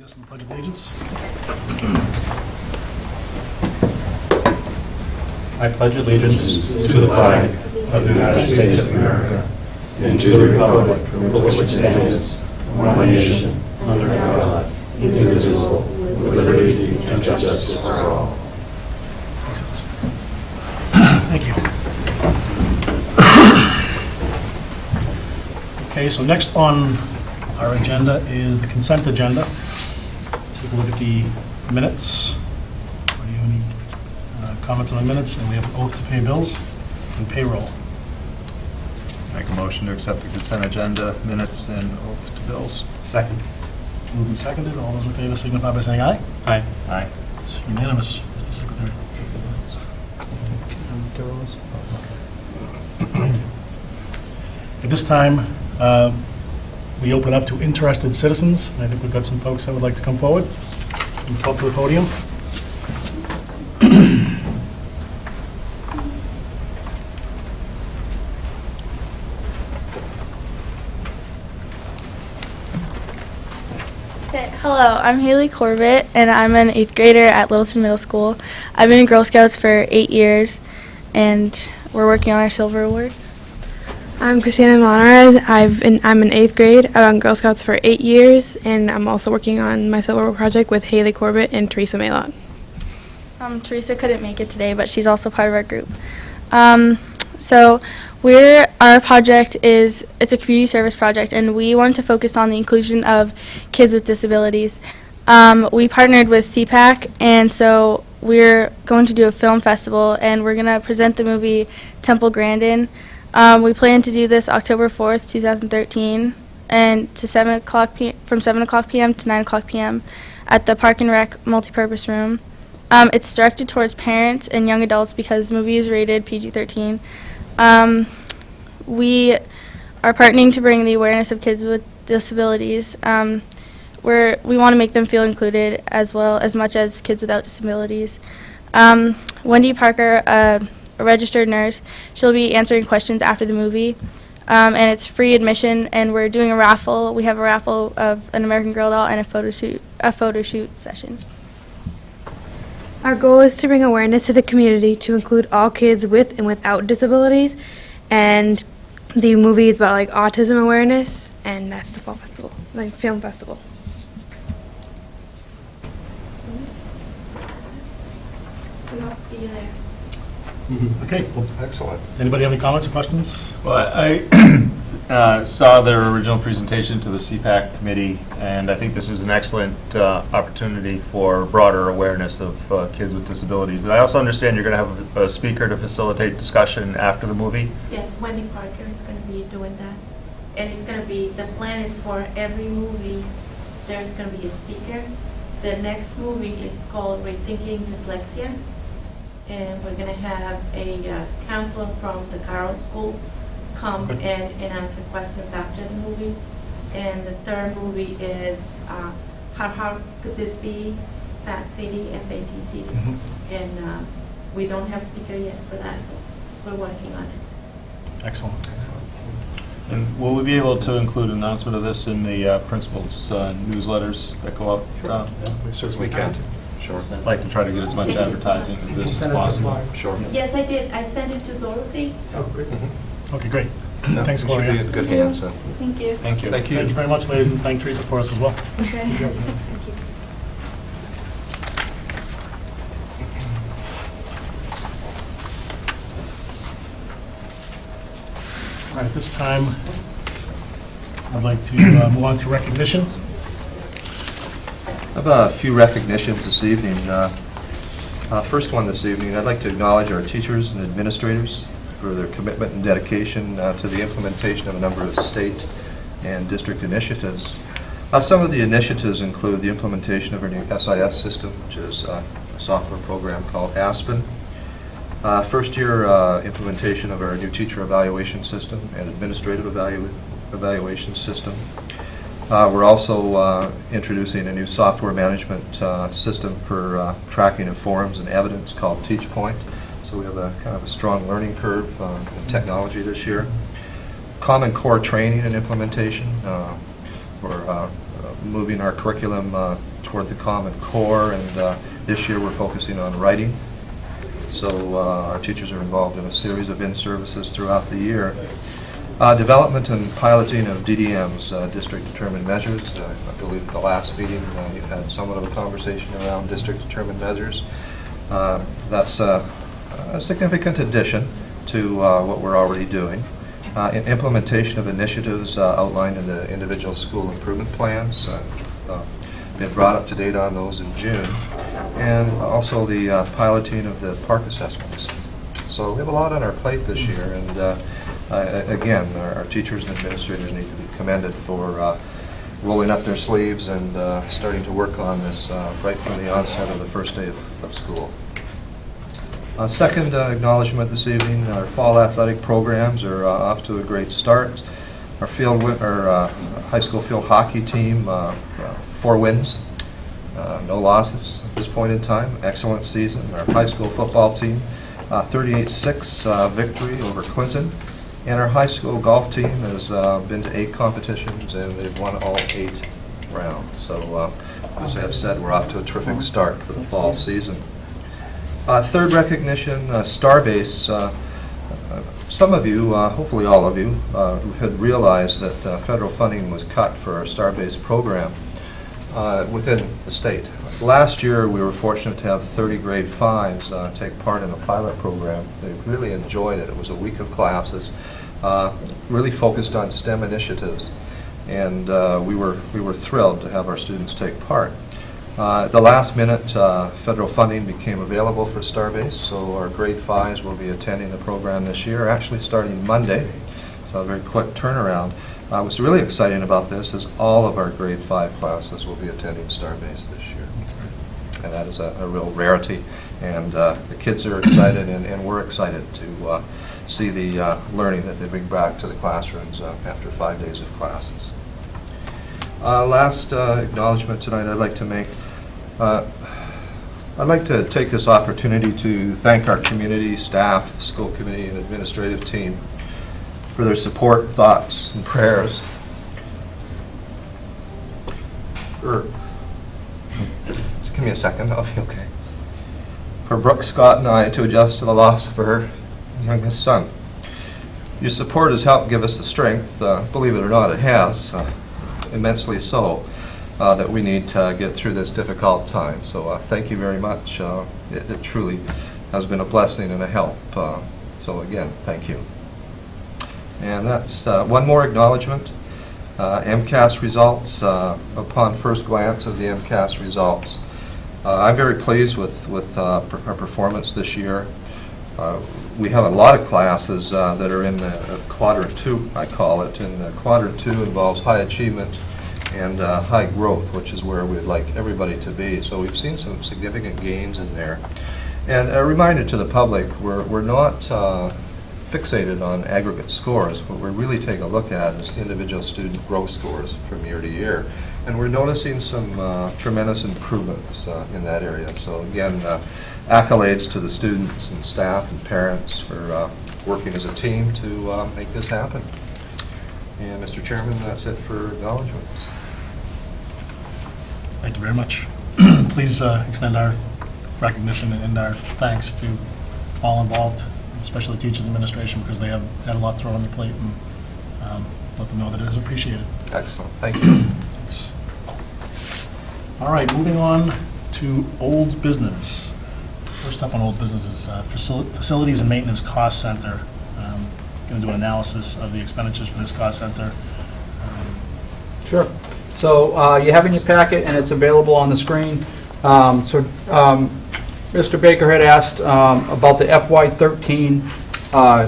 Lead us in the Pledge of Allegiance. I pledge allegiance to the flag of the United States of America and to the republic for which it stands, one nation, under God, indivisible, with liberty and justice for all. Thank you. Okay, so next on our agenda is the consent agenda. Take a look at the minutes. Do you have any comments on the minutes? And we have oath to pay bills and payroll. Make a motion to accept the consent agenda, minutes, and oath to bills. Second. Moved and seconded. All those in favor signify by saying aye. Aye. Aye. It's unanimous, Mr. Secretary. At this time, we open up to interested citizens. I think we've got some folks that would like to come forward and talk to the podium. Hello, I'm Haley Corbett, and I'm an 8th grader at Littleton Middle School. I've been in Girl Scouts for 8 years, and we're working on our Silver Award. I'm Christina Monarez. I'm in 8th grade. I've been on Girl Scouts for 8 years, and I'm also working on my Silver Award project with Haley Corbett and Teresa Maylot. Teresa couldn't make it today, but she's also part of our group. Our project it's a community service project, and we wanted to focus on the inclusion of kids with disabilities. We partnered with CPAC, and so we're going to do a film festival, and we're going to present the movie Temple Grandin. We plan to do this October 4th, 2013, and from 7 o'clock p.m. to 9 o'clock p.m. at the Park and Rec multipurpose room. It's directed towards parents and young adults because the movie is rated PG-13. We are partnering to bring the awareness of kids with disabilities. We want to make them feel included as much as kids without disabilities. Wendy Parker, a registered nurse, she'll be answering questions after the movie, and it's free admission. And we're doing a raffle. We have a raffle of an American Girl doll and a photo shoot session. Our goal is to bring awareness to the community to include all kids with and without disabilities, and the movie is about autism awareness, and that's the fall festival, film festival. We hope to see you there. Okay, well, Excellent. anybody have any comments or questions? Well, I saw their original presentation to the CPAC committee, and I think this is an excellent opportunity for broader awareness of kids with disabilities. And I also understand you're going to have a speaker to facilitate discussion after the movie. Yes, Wendy Parker is going to be doing that. And it's going to be, the plan is for every movie, there's going to be a speaker. The next movie is called Rethinking Dyslexia. And we're going to have a counselor from the Carroll School come and answer questions after the movie. And the third movie is How Hard Could This Be? Fat City, FAT City. And we don't have a speaker yet for that, but we're working on it. Excellent. And will we be able to include an announcement of this in the principal's newsletters that go out? Sure. We certainly can. Sure. I'd like to try to get as much advertising as this as possible. Sure. Yes, I did. I sent it to Dorothy. Oh, great. Okay, great. No, Thanks, we should Gloria. be in good hands. So. Thank you. Thank you. Thank you. Thank you very much, ladies, and thank Teresa for us as well. Okay. Thank you. All right, at this time, I'd like to move on to recognition. I have a few recognitions this evening. First one this evening, I'd like to acknowledge our teachers and administrators for their commitment and dedication to the implementation of a number of state and district initiatives. Some of the initiatives include the implementation of our new SIS system, which is a software program called Aspen. First year implementation of our new teacher evaluation system and administrative evaluation system. We're also introducing a new software management system for tracking of forms and evidence called TeachPoint. So we have a kind of a strong learning curve in technology this year. Common Core training and implementation. We're moving our curriculum toward the Common Core, and this year we're focusing on writing. So our teachers are involved in a series of in-services throughout the year. Development and piloting of DDMs, district-determined measures. I believe at the last meeting you had somewhat of a conversation around district-determined measures. That's a significant addition to what we're already doing. Implementation of initiatives outlined in the individual school improvement plans. Been brought up to date on those in June. And also the piloting of the park assessments. So we have a lot on our plate this year, and again, our teachers and administrators need to be commended for rolling up their sleeves and starting to work on this right from the onset of the first day of school. Second acknowledgement this evening, our fall athletic programs are off to a great start. Our high school field hockey team, 4 wins, no losses at this point in time. Excellent season. Our high school football team, 38-6 victory over Clinton. And our high school golf team has been to 8 competitions, and they've won all 8 rounds. So, as I have said, we're off to a terrific start for the fall season. Third recognition, Starbase. Some of you, hopefully all of you, had realized that federal funding was cut for our Starbase program within the state. Last year, we were fortunate to have 30 grade 5s take part in a pilot program. They really enjoyed it. It was a week of classes, really focused on STEM initiatives, and we were thrilled to have our students take part. At the last minute, federal funding became available for Starbase, so our grade 5s will be attending the program this year, actually starting Monday, so a very quick turnaround. What's really exciting about this is all of our grade 5 classes will be attending Starbase this year. And that is a real rarity, and the kids are excited, and we're excited to see the learning that they bring back to the classrooms after 5 days of classes. Last acknowledgement tonight I'd like to make. I'd like to take this opportunity to thank our community, staff, school committee, and administrative team for their support, thoughts, and prayers. Just give me a second, I'll be okay. For Brooke, Scott, and I to adjust to the loss of her youngest son. Your support has helped give us the strength, believe it or not, it has, immensely so, that we need to get through this difficult time. So thank you very much. It truly has been a blessing and a help. So again, thank you. And that's one more acknowledgement. MCAS results. Upon first glance of the MCAS results, I'm very pleased with our performance this year. We have a lot of classes that are in the quadrant 2, I call it, and quadrant 2 involves high achievement and high growth, which is where we'd like everybody to be. So we've seen some significant gains in there. And a reminder to the public, we're not fixated on aggregate scores. What we really take a look at is individual student growth scores from year to year. And we're noticing some tremendous improvements in that area. So again, accolades to the students and staff and parents for working as a team to make this happen. And Mr. Chairman, that's it for acknowledgements. Thank you very much. Please extend our recognition and our thanks to all involved, especially teachers and administration, because they have had a lot thrown on their plate, and let them know that it is appreciated. Excellent. Thank you. Thanks. All right, moving on to old business. First up on old business is Facilities and Maintenance Cost Center. Going to do an analysis of the expenditures for this cost center. Sure. So you have in your packet, and it's available on the screen. Mr. Baker had asked about the FY13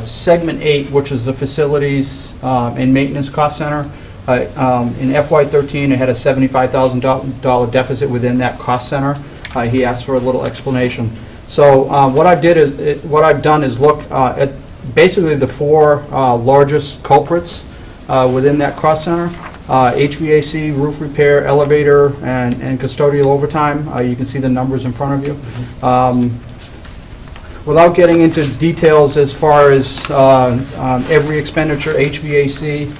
Segment 8, which is the Facilities and Maintenance Cost Center. In FY13, it had a $75,000 deficit within that cost center. He asked for a little explanation. So what I've done is look at basically the 4 largest culprits within that cost center. HVAC, roof repair, elevator, and custodial overtime. You can see the numbers in front of you. Without getting into details as far as every expenditure, HVAC,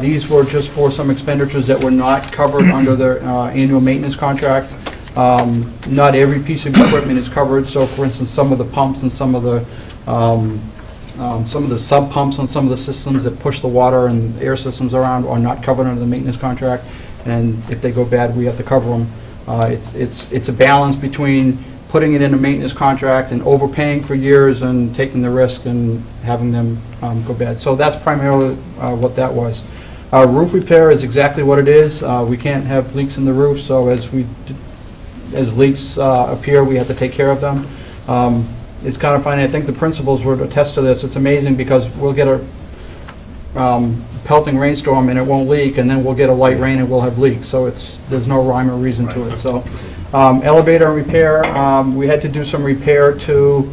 These were just for some expenditures that were not covered under their annual maintenance contract. Not every piece of equipment is covered, so for instance, some of the pumps and some of the sub pumps on some of the systems that push the water and air systems around are not covered under the maintenance contract, and if they go bad, we have to cover them. It's a balance between putting it in a maintenance contract and overpaying for years and taking the risk and having them go bad. So that's primarily what that was. Roof repair is exactly what it is. We can't have leaks in the roof, so as leaks appear, we have to take care of them. It's kind of funny, I think the principals would attest to this. It's amazing because we'll get a pelting rainstorm and it won't leak, and then we'll get a light rain and we'll have leaks. So there's no rhyme or reason to it. So elevator and repair, we had to do some repair to,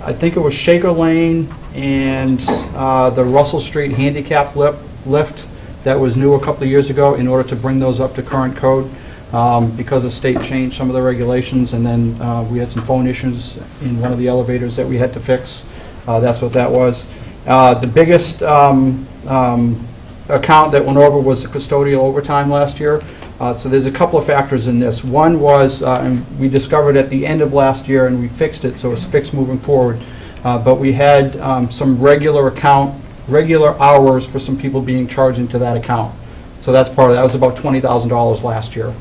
I think it was Shaker Lane and the Russell Street handicap lift that was new a couple of years ago in order to bring those up to current code. Because the state changed some of the regulations, and then we had some phone issues in one of the elevators that we had to fix. That's what that was. The biggest account that went over was the custodial overtime last year. So there's a couple of factors in this. One was, and we discovered at the end of last year, and we fixed it, so it's fixed moving forward. But we had some regular hours for some people being charged into that account. So that's part of that. It was about $20,000 last year.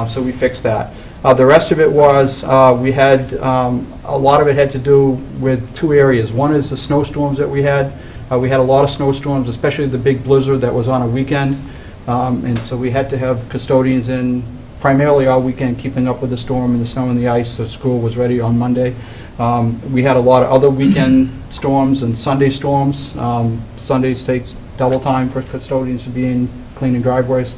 So we fixed that. The rest of it was, we had, a lot of it had to do with two areas. One is the snowstorms that we had. We had a lot of snowstorms, especially the big blizzard that was on a weekend. And so we had to have custodians in primarily all weekend keeping up with the storm and the snow and the ice, so school was ready on Monday. We had a lot of other weekend storms and Sunday storms. Sundays takes double time for custodians to be in cleaning driveways.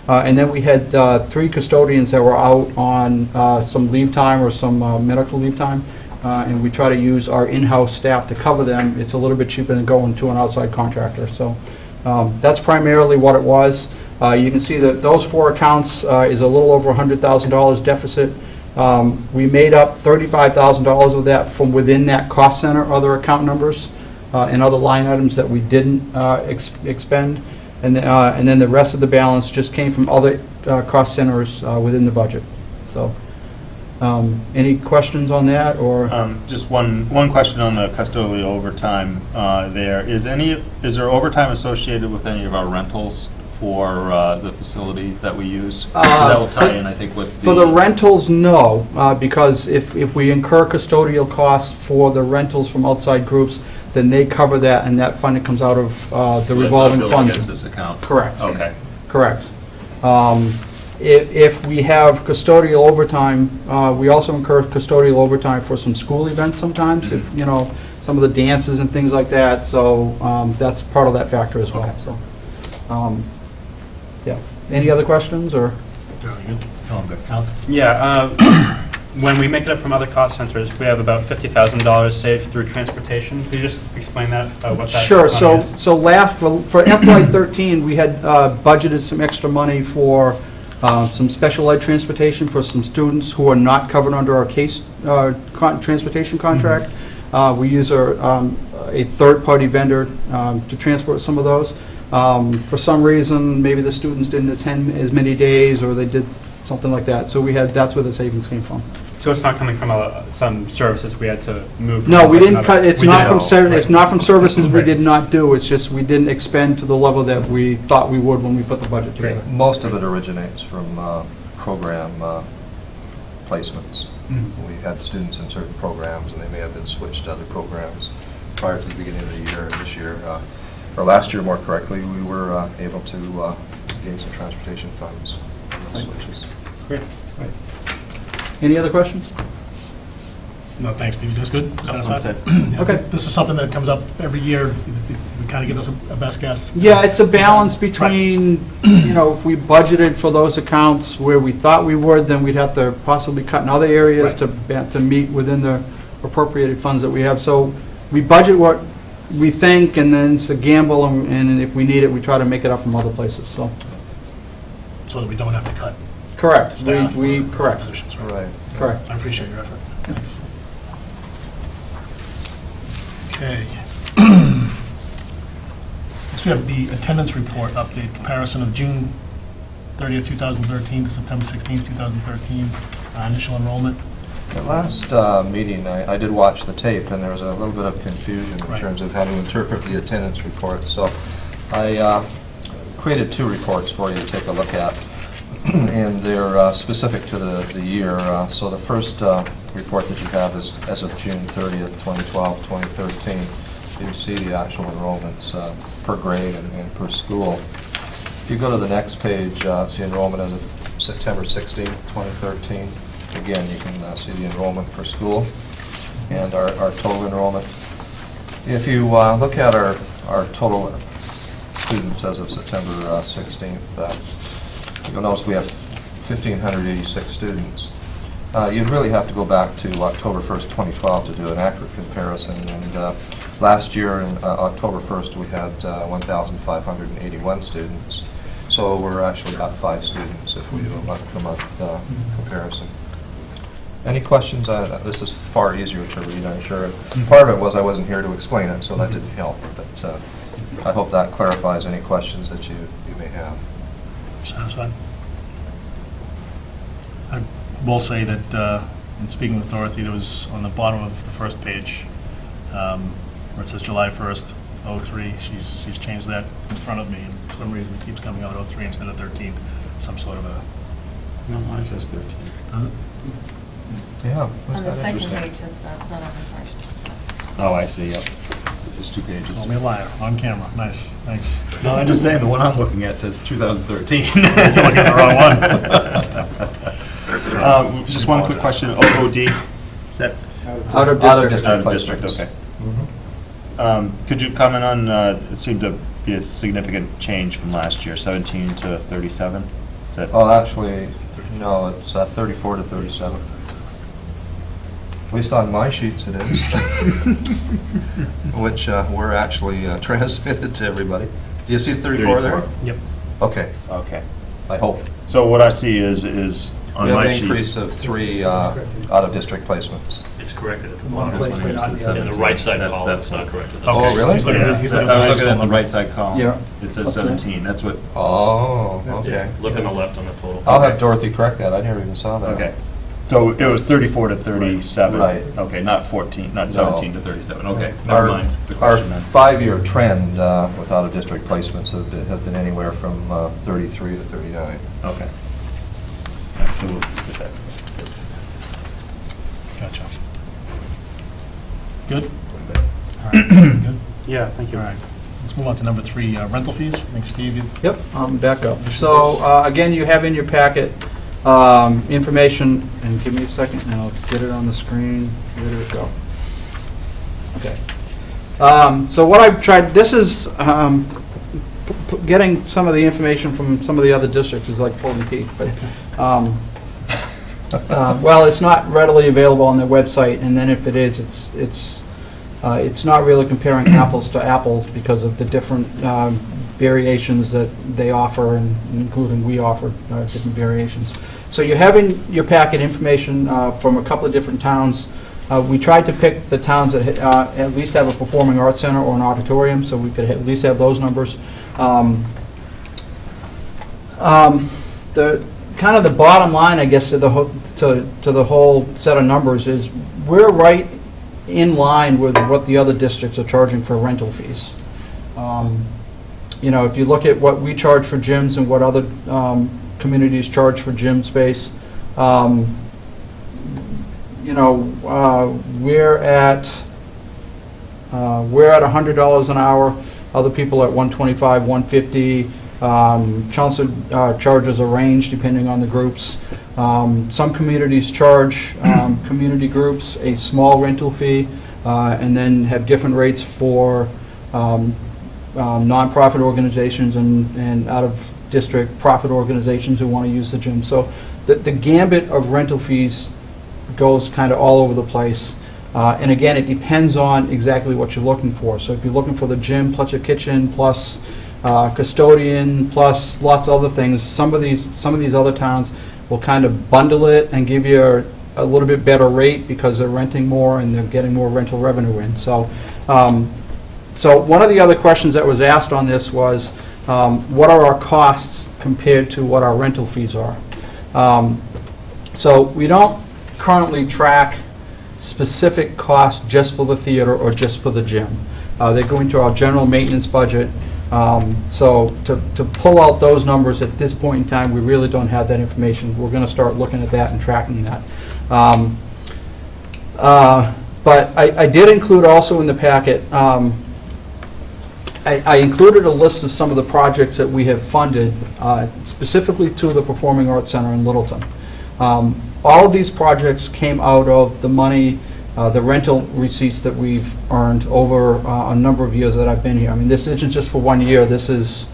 And then we had 3 custodians that were out on some leave time or some medical leave time, and we try to use our in-house staff to cover them. It's a little bit cheaper than going to an outside contractor. So that's primarily what it was. You can see that those 4 accounts is a little over $100,000 deficit. We made up $35,000 of that from within that cost center, other account numbers, and other line items that we didn't expend. And then the rest of the balance just came from other cost centers within the budget. So, any questions on that, or? Just one question on the custodial overtime there. Is there overtime associated with any of our rentals for the facility that we use? That will tie in, I think, with For the rentals, no, because if we incur custodial costs for the rentals from outside groups, then they cover that, and that funding comes out of the revolving funds. Against this account? Correct. Okay. Correct. If we have custodial overtime, we also incur custodial overtime for some school events sometimes, if, you know, some of the dances and things like that, so that's part of that factor as well. Okay. So, yeah. Any other questions, or? Yeah, when we make it up from other cost centers, we have about $50,000 saved through transportation. Could you just explain that, what that Sure. money is? So for FY13, we had budgeted some extra money for some special ed transportation for some students who are not covered under our case transportation contract. We use a third-party vendor to transport some of those. For some reason, maybe the students didn't attend as many days, or they did something like that. So that's where the savings came from. So it's not coming from some services we had to move? No, we didn't another- cut, it's we not did. from, it's not from services we Right. did not do, it's just we didn't expend to the level that we thought we would when we put the budget together. Most of it originates from program placements. We had students in certain programs, and they may have been switched to other programs prior to the beginning of the year. This year, or last year more correctly, we were able to gain some transportation funds from those switches. Great. Any other questions? No, thanks, Steve. That's good? Satisfied? Yeah, Okay. This is something that comes up every year. We kind of give us a best guess. Yeah, it's a balance between, you know, if we budgeted for those accounts where we thought we would, then we'd have to possibly cut in other areas to meet within the appropriated funds that we have. So we budget what we think, and then it's a gamble, and if we need it, we try to make it up from other places, so. So that we don't have to cut Correct. staff. We or correct. positions, Right. Correct. I appreciate your effort. Thanks. Okay. So we have the attendance report update, comparison of June 30th, 2013 to September 16th, 2013, initial enrollment. The last meeting, I did watch the tape, and there was a little bit of confusion in Right. terms of how to interpret the attendance report. So I created 2 reports for you to take a look at, and they're specific to the year. So the first report that you have is as of June 30th, 2012, 2013. You see the actual enrollments per grade and per school. If you go to the next page, it's the enrollment as of September 16th, 2013. Again, you can see the enrollment per school and our total enrollment. If you look at our total students as of September 16th, you'll notice we have 1,586 students. You'd really have to go back to October 1st, 2012 to do an accurate comparison. And last year, in October 1st, we had 1,581 students. So we're actually about 5 students if we do a month-to-month comparison. Any questions? This is far easier to read, I'm sure. Part of it was I wasn't here to explain it, so that didn't help. But I hope that clarifies any questions that you may have. Satisfied? I will say that, in speaking with Dorothy, there was on the bottom of the first page, where it says July 1st, 03, she's changed that in front of me, and for some reason it keeps coming out 03 instead of 13, some sort of a... No, mine says 13. Does it? Yeah. On the that's second interesting. page, it's not on the first. Oh, I see, yep. There's 2 pages. Call me a liar, on camera, nice, thanks. No, I'm just saying, the one I'm looking at says 2013. You're looking at the wrong one. Just one quick question, OOD, is that Out of Out of district. out district of district? placements. Okay. Could you comment on, it seemed to be a significant change from last year, 17 to 37? Is that? Oh, actually, no, it's 34 to 37. At least on my sheets it is, which were actually transmitted to everybody. Do you see 34 there? Yep. Okay, Okay. I hope. So what I see is on We have my an sheet. increase of 3 out-of-district placements. It's corrected at the One bottom. place, but not the other. In the right side That- column, that's it's not what- corrected. Oh, Okay. really? He's looking at- he's looking at I the was looking high at the school right side column. Yeah. It says 17, that's what, Oh, okay. Look on the left on the total. I'll have Dorothy correct that. I never even saw that. okay. So it was 34 to 37? Right. Okay, not 14, not No. 17 to 37, okay, Our- never mind the Our question then. 5-year trend with out-of-district placements have been anywhere from 33 to 39. Okay. Yeah, so we'll get that. Gotcha. Good? All right, good? Yeah, thank you. All right, let's move on to number 3, rental fees. I think Steve, you... Yep, back up. So, again, you have in your packet information, and give me a second, and I'll get it on the screen. Where did it go? Okay. So what I've tried, this is, getting some of the information from some of the other districts is like pulling teeth, but, well, it's not readily available on their website, and then if it is, it's not really comparing apples to apples because of the different variations that they offer, and including we offer different variations. So you have in your packet information from a couple of different towns. We tried to pick the towns that at least have a performing arts center or an auditorium, so we could at least have those numbers. The kind of the bottom line, I guess, to the whole set of numbers is we're right in line with what the other districts are charging for rental fees. You know, if you look at what we charge for gyms and what other communities charge for gym space, you know, we're at $100 an hour. Other people at $125, $150. Chelmsford charges a range depending on the groups. Some communities charge community groups a small rental fee, and then have different rates for nonprofit organizations and out-of-district profit organizations who want to use the gym. So the gambit of rental fees goes kind of all over the place. And again, it depends on exactly what you're looking for. So if you're looking for the gym plus a kitchen plus custodian plus lots of other things, some of these other towns will kind of bundle it and give you a little bit better rate because they're renting more and they're getting more rental revenue in. So So one of the other questions that was asked on this was, what are our costs compared to what our rental fees are? So we don't currently track specific costs just for the theater or just for the gym. They go into our general maintenance budget. So to pull out those numbers at this point in time, we really don't have that information. We're going to start looking at that and tracking that. But I did include also in the packet, I included a list of some of the projects that we have funded specifically to the Performing Arts Center in Littleton. All of these projects came out of the money, the rental receipts that we've earned over a number of years that I've been here. I mean, this isn't just for 1 year, this is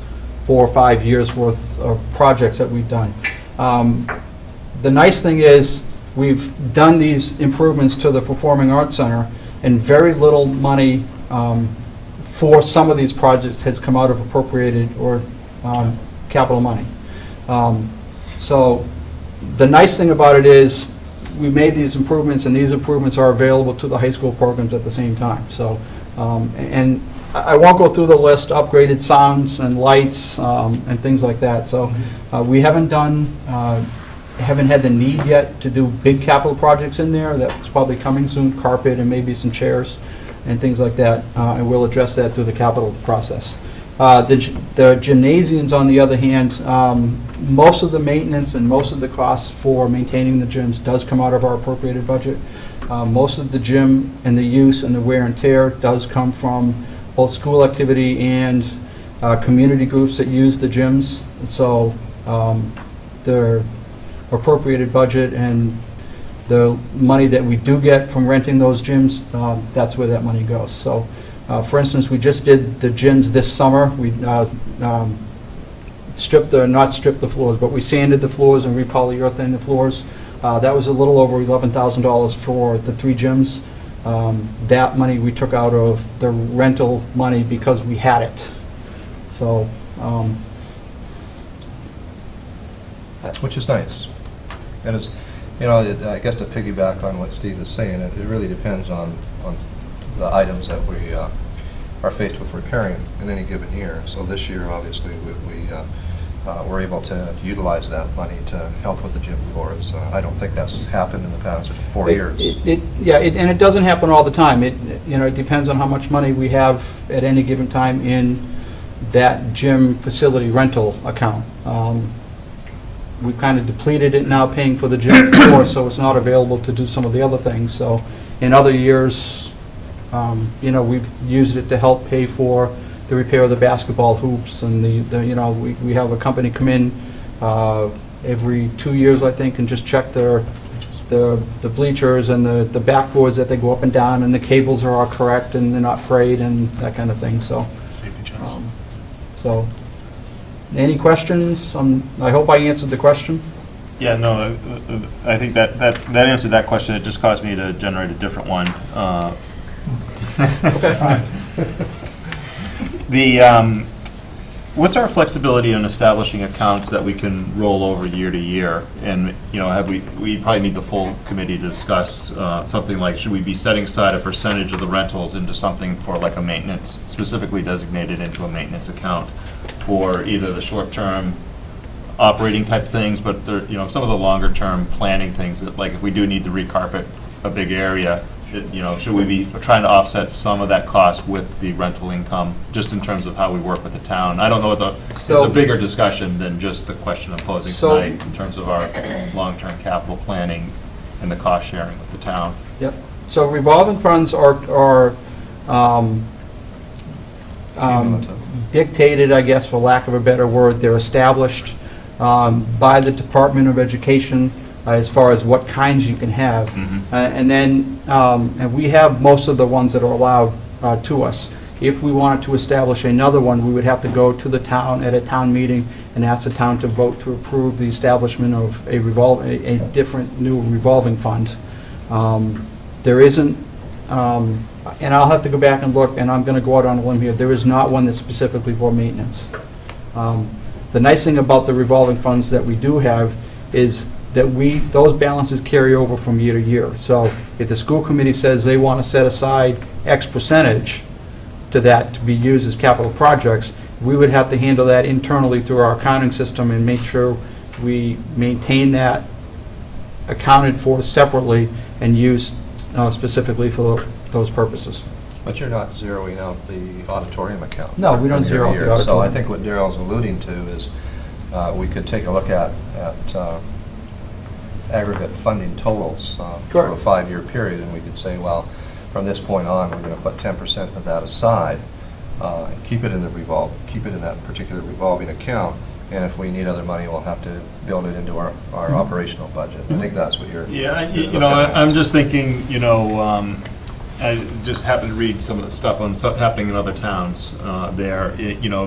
4 or 5 years worth of projects that we've done. The nice thing is, we've done these improvements to the Performing Arts Center, and very little money for some of these projects has come out of appropriated or capital money. So the nice thing about it is, we made these improvements, and these improvements are available to the high school programs at the same time. So, and I won't go through the list, upgraded sounds and lights and things like that. So we haven't had the need yet to do big capital projects in there. That's probably coming soon, carpet and maybe some chairs and things like that, and we'll address that through the capital process. The gymnasiums, on the other hand, most of the maintenance and most of the costs for maintaining the gyms does come out of our appropriated budget. Most of the gym and the use and the wear and tear does come from both school activity and community groups that use the gyms. So the appropriated budget and the money that we do get from renting those gyms, that's where that money goes. So, for instance, we just did the gyms this summer. We not stripped the floors, but we sanded the floors and repolyurethane the floors. That was a little over $11,000 for the 3 gyms. That money we took out of the rental money because we had it. So, Which is nice. And it's, you know, I guess to piggyback on what Steve is saying, it really depends on the items that we are faced with repairing in any given year. So this year, obviously, we were able to utilize that money to help with the gym floors. I don't think that's happened in the past 4 years. And it doesn't happen all the time. It depends on how much money we have at any given time in that gym facility rental account. We've kind of depleted it now, paying for the gym floor, so it's not available to do some of the other things. So in other years, we've used it to help pay for the repair of the basketball hoops, and we have a company come in every 2 years, I think, and just check the bleachers and the backboards, that they go up and down, and the cables are all correct and they're not frayed and that kind of thing. So, Safety checks. Any questions? I hope I answered the question. Yeah, no, I think that answered that question. It just caused me to generate a different one. What's our flexibility in establishing accounts that we can roll over year to year? And, we probably need the full committee to discuss something like, should we be setting aside a percentage of the rentals into something for like a maintenance, specifically designated into a maintenance account, for either the short-term operating type things, but there, some of the longer-term planning things, that, like if we do need to recarpet a big area, should we be trying to offset some of that cost with the rental income, just in terms of how we work with the town? I don't know it's a bigger discussion than just the question I'm posing tonight, in terms of our long-term capital planning and the cost sharing with the town. Yep. So revolving funds are dictated, I guess, for lack of a better word. They're established by the Department of Education as far as what kinds you can have. And then and we have most of the ones that are allowed to us. If we wanted to establish another one, we would have to go to the town at a town meeting and ask the town to vote to approve the establishment of a different new revolving fund. There isn't, and I'll have to go back and look, and I'm going to go out on a limb here, there is not one that's specifically for maintenance. The nice thing about the revolving funds that we do have is that those balances carry over from year to year. So if the school committee says they want to set aside X percentage to that to be used as capital projects, we would have to handle that internally through our accounting system and make sure we maintain that accounted for separately and used specifically for those purposes. But you're not zeroing out the auditorium account. No, we don't from year zero to out the year. So I auditorium. think what Darrell's alluding to is we could take a look at aggregate funding totals for a Correct. 5-year period, and we could say, well, from this point on, we're going to put 10% of that aside and keep it in that particular revolving account. And if we need other money, we'll have to build it into our operational budget. I think that's what you're. Yeah, you're you know, looking at. I'm just thinking, I just happened to read some of the stuff on stuff happening in other towns there,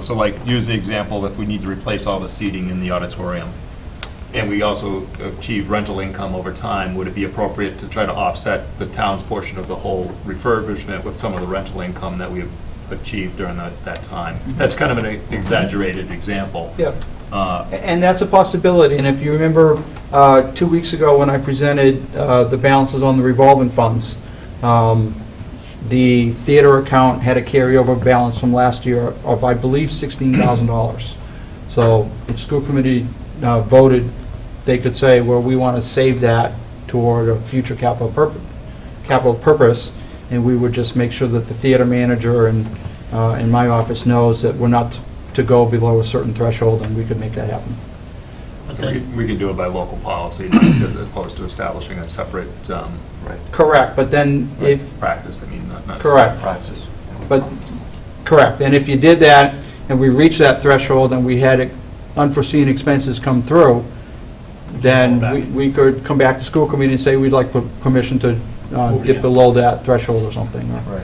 so like, use the example, if we need to replace all the seating in the auditorium, and we also achieve rental income over time, would it be appropriate to try to offset the town's portion of the whole refurbishment with some of the rental income that we've achieved during that time? That's kind of an exaggerated example. Yeah. And that's a possibility, and if you remember 2 weeks ago when I presented the balances on the revolving funds, the theater account had a carryover balance from last year of, I believe, $16,000. So if school committee voted, they could say, well, we want to save that toward a future capital purpose, and we would just make sure that the theater manager and in my office knows that we're not to go below a certain threshold, and we could make that happen. So we can do it by local policy, not as opposed to establishing a separate Right. Correct, but then if, practice, not. Correct. Practice. but, correct, and if you did that, and we reached that threshold, and we had unforeseen expenses come through, then we could come back to school committee and say, we'd like permission to Move it dip again. below that threshold or something. Right.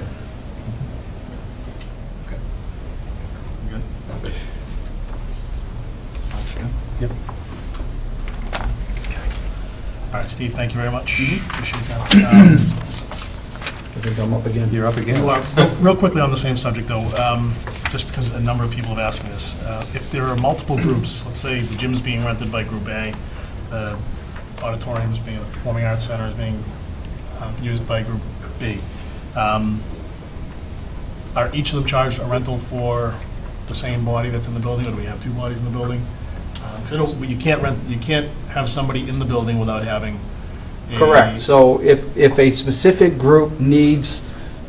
Yep. All right, Steve, thank you very much. Appreciate that. I think I'm up again. You're up again. Real quickly on the same subject, though, just because a number of people have asked me this, if there are multiple groups, let's say the gym's being rented by Group A, the auditorium's being, the Performing Arts Center is being used by Group B, are each of them charged a rental for the same body that's in the building, or do we have two bodies in the building? Because I know you can't have somebody in the building without having a... Correct. So if a specific group needs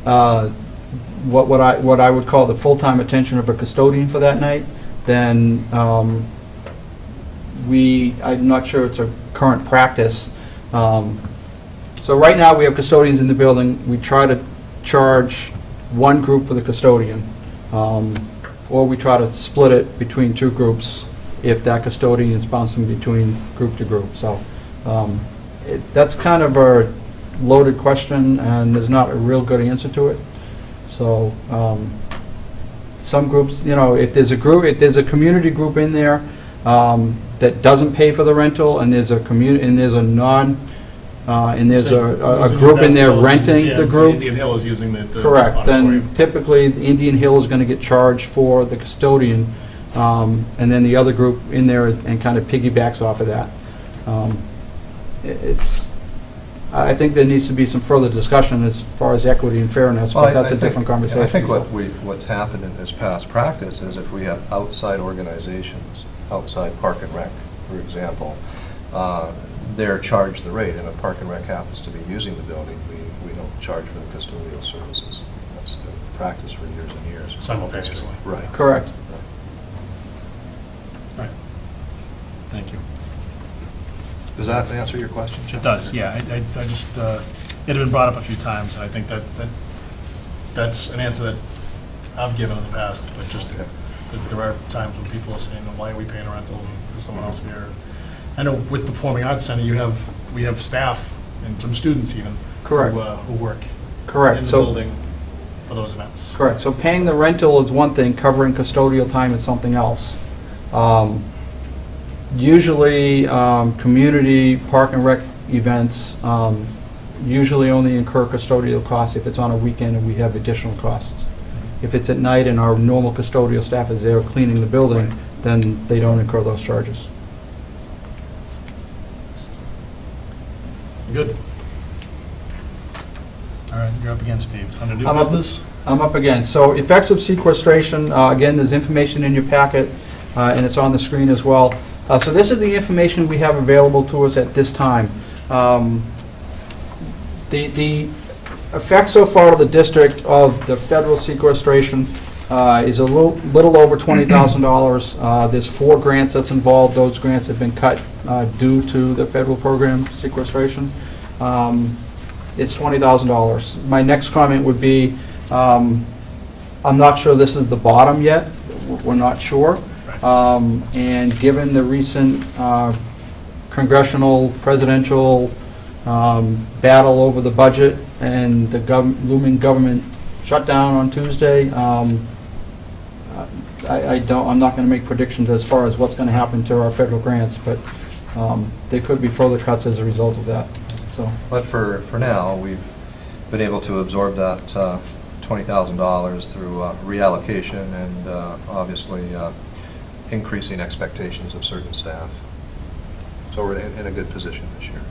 what I would call the full-time attention of a custodian for that night, then I'm not sure it's a current practice. So right now, we have custodians in the building. We try to charge one group for the custodian, or we try to split it between two groups if that custodian is bouncing between group to group. So that's kind of a loaded question, and there's not a real good answer to it. So some groups, if there's a community group in there that doesn't pay for the rental, and there's a group in there renting the group. Indian Hill is using the Correct, auditorium. then typically the Indian Hill is going to get charged for the custodian, and then the other group in there and kind of piggybacks off of that. I think there needs to be some further discussion as far as equity and fairness, but that's a different conversation. I think what's happened in this past practice is if we have outside organizations, outside Park and Rec, for example, they're charged the rate, and if Park and Rec happens to be using the building, we don't charge for the custodial services. That's been practice for years and years. Simultaneously. Right. Correct. Right. Thank you. Does that answer your question? It does, yeah. I just, it had been brought up a few times, and I think that's an answer that I've given in the past, but just, that there are times when people are saying, well, why are we paying a rental and there's someone else here? I know with the Performing Arts Center, we have staff and some students even. Correct. Who work Correct. in the So- building for those events. Correct. So paying the rental is one thing, covering custodial time is something else. Usually, community Park and Rec events usually only incur custodial costs if it's on a weekend and we have additional costs. If it's at night and our normal custodial staff is there cleaning the building, then they don't incur those charges. Good. All right, you're up again, Steve. Under new I'm up. business? I'm up again. So effects of sequestration, again, there's information in your packet, and it's on the screen as well. So this is the information we have available to us at this time. The effect so far to the district of the federal sequestration is a little over $20,000. There's 4 grants that's involved. Those grants have been cut due to the federal program sequestration. It's $20,000. My next comment would be, I'm not sure this is the bottom yet. We're not sure. And given the recent congressional, presidential battle over the budget and the looming government shutdown on Tuesday, I'm not going to make predictions as far as what's going to happen to our federal grants, but there could be further cuts as a result of that. So, But for now, we've been able to absorb that $20,000 through reallocation and obviously increasing expectations of certain staff. So we're in a good position this year.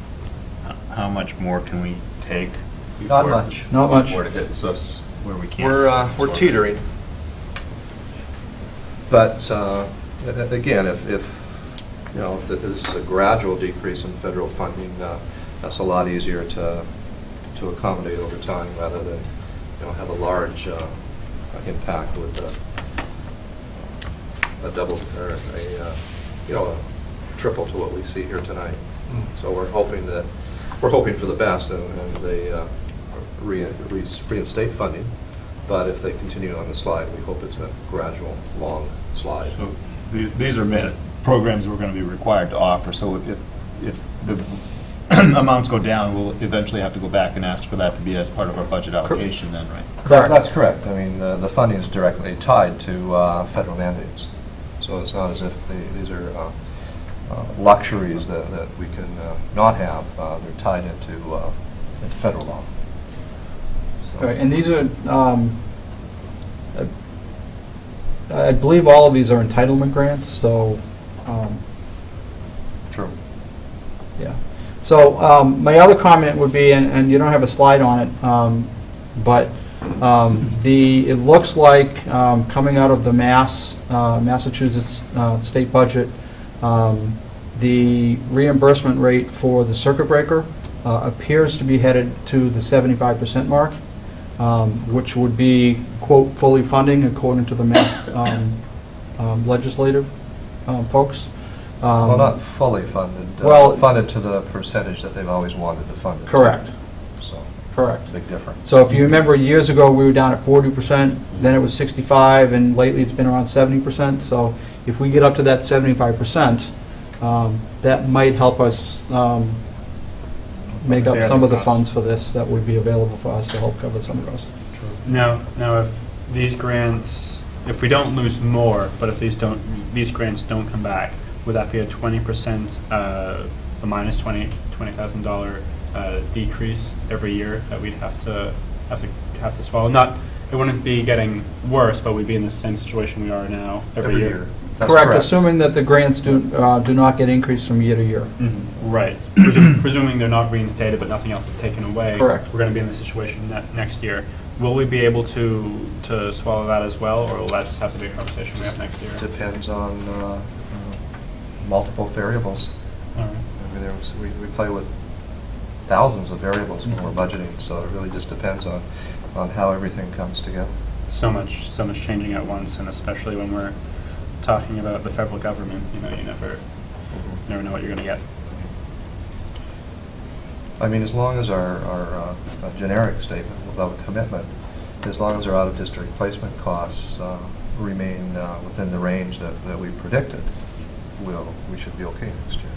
How much more can we take? Not much. not much. Or to get us where we can't? We're absorb? teetering. But again, if you know, if this is a gradual decrease in federal funding, that's a lot easier to accommodate over time rather than, you know, have a large impact with a double or a you know, a triple to what we see here tonight. So we're hoping for the best and they reinstate funding. But if they continue on the slide, we hope it's a gradual, long slide. So these are programs we're going to be required to offer, so if the amounts go down, we'll eventually have to go back and ask for that to be as part of our budget allocation then, right? Correct. That's correct. I mean, the funding is directly tied to federal mandates. So it's not as if these are luxuries that we can not have. They're tied into federal law. So. Right, and these are, I believe all of these are entitlement grants, so, True. yeah. So my other comment would be, and you don't have a slide on it, but it looks like coming out of the Massachusetts state budget, the reimbursement rate for the circuit breaker appears to be headed to the 75% mark, which would be, quote, fully funding according to the Mass legislative folks. Well, not fully funded. Well, funded to the percentage that they've always wanted to fund it. Correct. So, Correct. big difference. So if you remember, years ago, we were down at 40%, then it was 65, and lately it's been around 70%. So if we get up to that 75%, that might help us make up some of the funds for this that would be available for us to help cover some of those. Now, if these grants, if we don't lose more, but if these grants don't come back, would that be a 20%, a minus $20,000 decrease every year that we'd have to swallow? Not, it wouldn't be getting worse, but we'd be in the same situation we are now every year. That's Correct, assuming that the grants do not get increased from year to year. Mm-hmm. Right. Presuming they're not reinstated, but nothing else is taken away. Correct. We're going to be in the situation next year. Will we be able to swallow that as well, or will that just have to be a conversation we have next year? Depends on multiple variables. All right. I mean, we play with thousands of variables when we're budgeting, so it really just depends on how everything comes together. So much changing at once, and especially when we're talking about the federal government, you never know what you're going to get. I mean, as long as our generic statement without a commitment, as long as our out-of-district placement costs remain within the range that we predicted, we should be okay next year.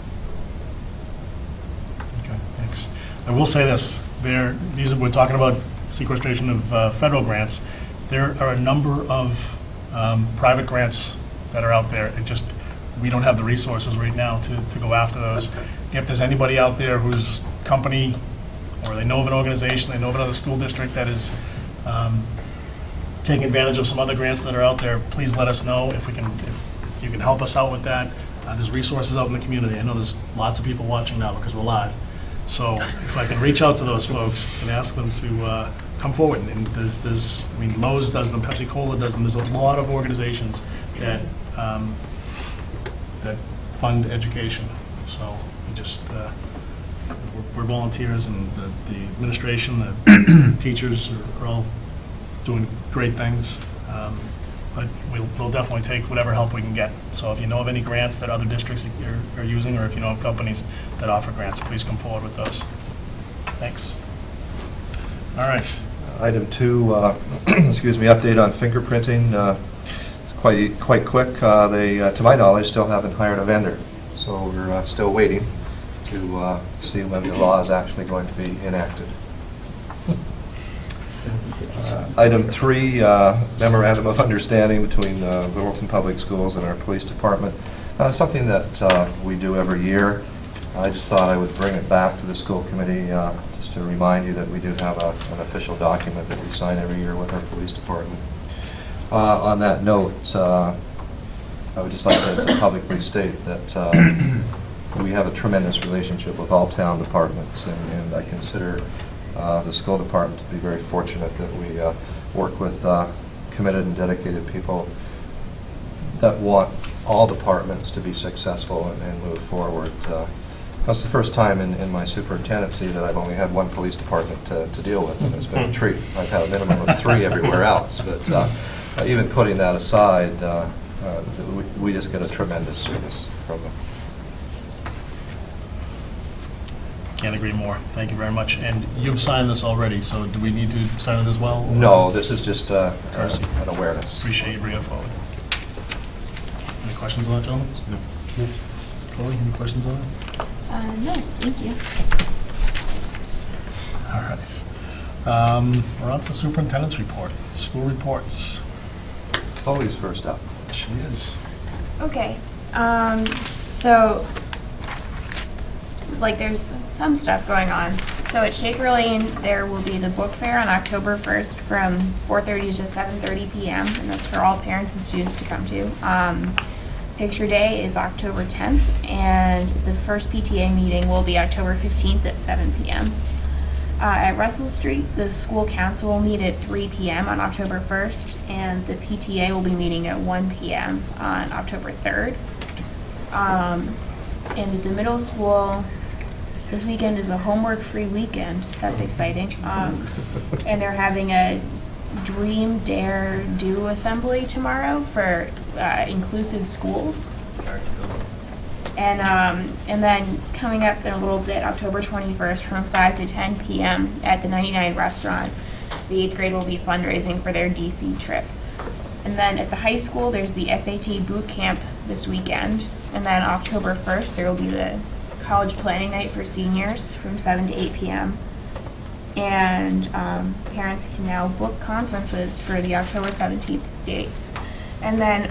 Okay, thanks. I will say this, we're talking about sequestration of federal grants. There are a number of private grants that are out there. We don't have the resources right now to go after those. If there's anybody out there whose company, or they know of an organization, they know of another school district that is taking advantage of some other grants that are out there, please let us know if you can help us out with that. There's resources out in the community. I know there's lots of people watching now because we're live. So if I can reach out to those folks and ask them to come forward, and there's, I mean, Lowe's does them, Pepsi Cola does them, there's a lot of organizations that, that fund education. So we just, we're volunteers, and the administration, the teachers are all doing great things. But we'll definitely take whatever help we can get. So if you know of any grants that other districts are using, or if you know of companies that offer grants, please come forward with those. Thanks. All right. Item 2, excuse me, update on fingerprinting. Quite quick. They, to my knowledge, still haven't hired a vendor. So we're still waiting to see when the law is actually going to be enacted. Item 3, memorandum of understanding between Littleton Public Schools and our police department. Something that we do every year. I just thought I would bring it back to the school committee just to remind you that we do have an official document that we sign every year with our police department. On that note, I would just like to publicly state that we have a tremendous relationship with all town departments, and I consider the school department to be very fortunate that we work with committed and dedicated people that want all departments to be successful and move forward. That's the first time in my superintendency that I've only had one police department to deal with, and it's been a treat. I've had a minimum of 3 everywhere else, but even putting that aside, we just get a tremendous service from them. Can't agree more. Thank you very much. And you've signed this already, so do we need to sign it as well? No, this is just Courtesy. an awareness. Appreciate you bringing it forward. Any questions on that, gentlemen? No. Chloe, any questions on that? No, thank you. All right. We're on to the superintendent's report. School reports. Chloe's first up. She is. Okay, so, like, there's some stuff going on. So at Shaker Lane, there will be the book fair on October 1st from 4:30 to 7:30 p.m., and that's for all parents and students to come to. Picture Day is October 10th, and the first PTA meeting will be October 15th at 7 p.m. At Russell Street, the school council will meet at 3 p.m. on October 1st, and the PTA will be meeting at 1 p.m. on October 3rd. And at the middle school, this weekend is a homework-free weekend. That's exciting. And they're having a Dream, Dare, Do assembly tomorrow for inclusive schools. And then coming up in a little bit, October 21st from 5 to 10 p.m. at the 99 restaurant, the 8th grade will be fundraising for their DC trip. And then at the high school, there's the SAT boot camp this weekend. And then October 1st, there will be the college planning night for seniors from 7 to 8 p.m. And parents can now book conferences for the October 17th date. And then,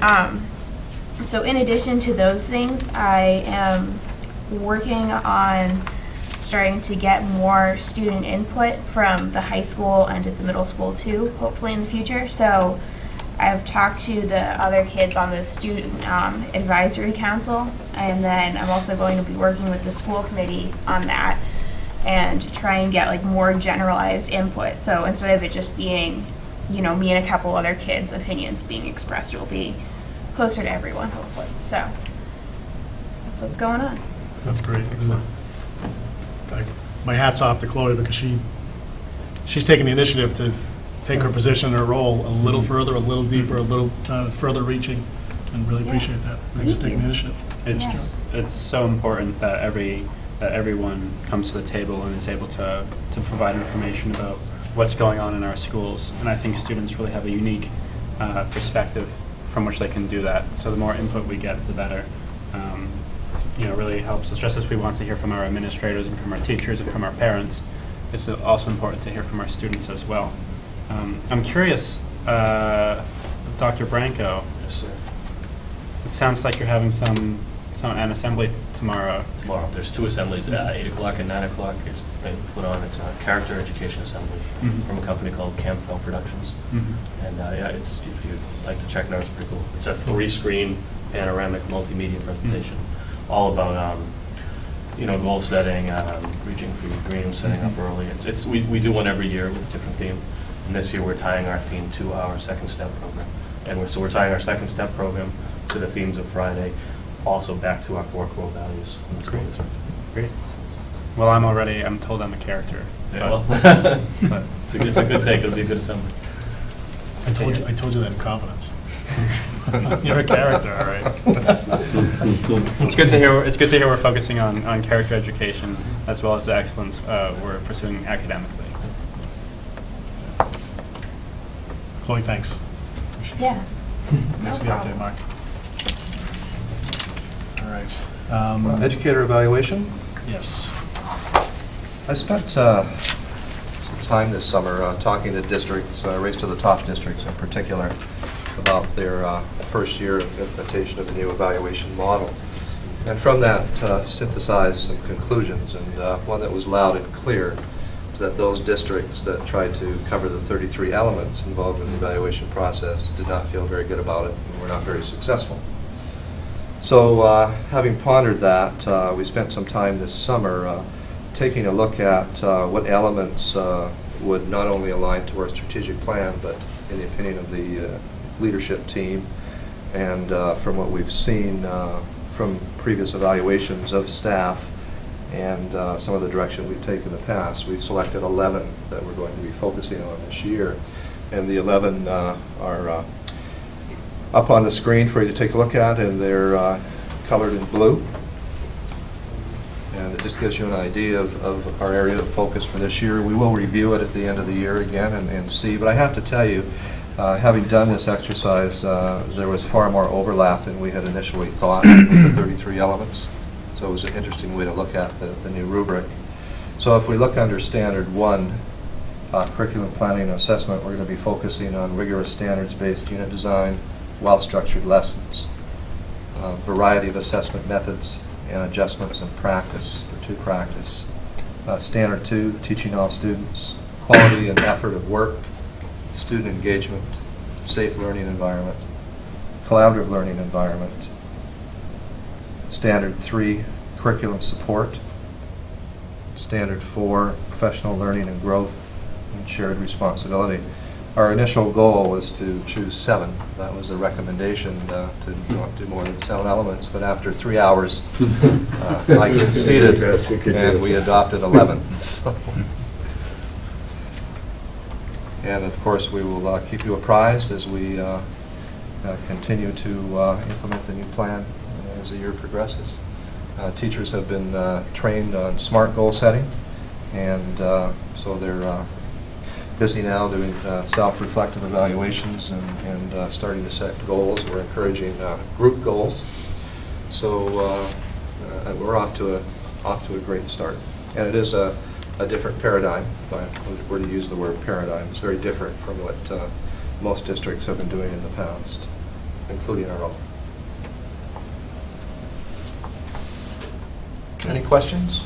so in addition to those things, I am working on starting to get more student input from the high school and at the middle school too, hopefully in the future. So I've talked to the other kids on the student advisory council, and then I'm also going to be working with the school committee on that and try and get like more generalized input. So instead of it just being, you know, me and a couple other kids' opinions being expressed, it will be closer to everyone, hopefully. So that's what's going on. That's great. My hat's off to Chloe, because she's taking the initiative to take her position, her role a little further, a little deeper, a little further reaching, and really appreciate that. Thanks for taking the initiative. It's so important that everyone comes to the table and is able to provide information about what's going on in our schools. And I think students really have a unique perspective from which they can do that. So the more input we get, the better. Really helps us. Just as we want to hear from our administrators and from our teachers and from our parents, it's also important to hear from our students as well. I'm curious, Dr. Branco. Yes, sir. It sounds like you're having an assembly tomorrow. Tomorrow, there's 2 assemblies, 8 o'clock and 9 o'clock. It's been put on. It's a character education assembly from a company called Camfell Productions. And it's, if you'd like to check it out, it's pretty cool. It's a 3-screen panoramic multimedia presentation, all about goal setting, reaching for your dreams, setting up early. We do one every year with a different theme. And this year, we're tying our theme to our Second Step program. And we're tying our Second Step program to the themes of Friday, also back to our 4 core values in the school district. Great. Well, I'm told I'm a character. Yeah, but- well, but- it's a good take. It'll be a good assembly. I told you that in confidence. You're a character, all right. It's good to hear. It's good to hear we're focusing on character education as well as the excellence we're pursuing academically. Chloe, thanks. Yeah. Thanks for the update, Mark. All right. Educator evaluation. Yes. I spent some time this summer talking to districts, Race to the Top districts in particular, about their first year of implementation of the new evaluation model. And from that, synthesized some conclusions. And one that was loud and clear was that those districts that tried to cover the 33 elements involved in the evaluation process did not feel very good about it and were not very successful. So having pondered that, we spent some time this summer taking a look at what elements would not only align to our strategic plan, but in the opinion of the leadership team, and from what we've seen from previous evaluations of staff and some of the direction we've taken in the past, we've selected 11 that we're going to be focusing on this year. And the 11 are up on the screen for you to take a look at, and they're colored in blue. And it just gives you an idea of our area of focus for this year. We will review it at the end of the year again and see, but I have to tell you, having done this exercise, there was far more overlap than we had initially thought with the 33 elements. So it was an interesting way to look at the new rubric. So if we look under Standard 1, curriculum planning and assessment, we're going to be focusing on rigorous standards-based unit design, well-structured lessons, variety of assessment methods and adjustments in practice, or to practice. Standard 2, teaching all students, quality and effort of work, student engagement, safe learning environment, collaborative learning environment. Standard 3, curriculum support. Standard 4, professional learning and growth and shared responsibility. Our initial goal was to choose 7. That was a recommendation to not do more than 7 elements, but after 3 hours, I conceded and we adopted 11. So. And of course, we will keep you apprised as we continue to implement the new plan as the year progresses. Teachers have been trained on SMART goal setting, and so they're busy now doing self-reflective evaluations and starting to set goals. We're encouraging group goals. So we're off to a great start. And it is a different paradigm, if I were to use the word paradigm. It's very different from what most districts have been doing in the past, including our own. Any questions?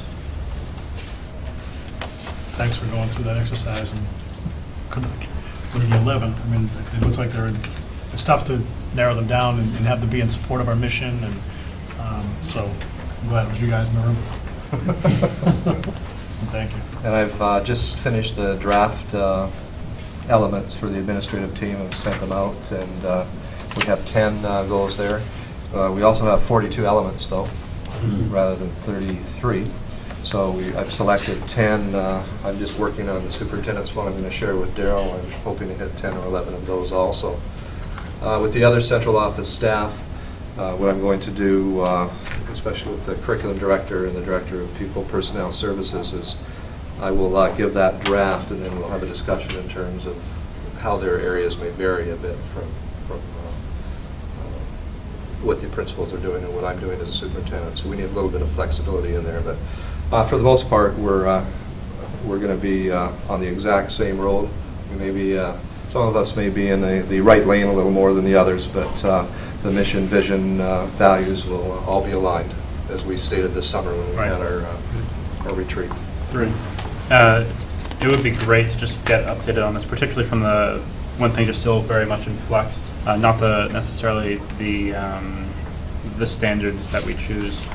Thanks for going through that exercise and with the 11. I mean, it looks like it's tough to narrow them down and have them be in support of our mission. And so I'm glad it was you guys in the room. Thank you. And I've just finished the draft elements for the administrative team and sent them out. And we have 10 goals there. We also have 42 elements, though, rather than 33. So I've selected 10. I'm just working on the superintendent's one I'm going to share with Daryl. I'm hoping to hit 10 or 11 of those also. With the other central office staff, what I'm going to do, especially with the curriculum director and the director of people personnel services, is I will give that draft, and then we'll have a discussion in terms of how their areas may vary a bit from what the principals are doing and what I'm doing as a superintendent. So we need a little bit of flexibility in there, but for the most part, we're going to be on the exact same road. We may be, some of us may be in the right lane a little more than the others, but the mission, vision, values will all be aligned, as we stated this summer when we had our retreat. Great. It would be great to just get updated on this, particularly from the when things are still very much in flux. Not necessarily the standards that we choose.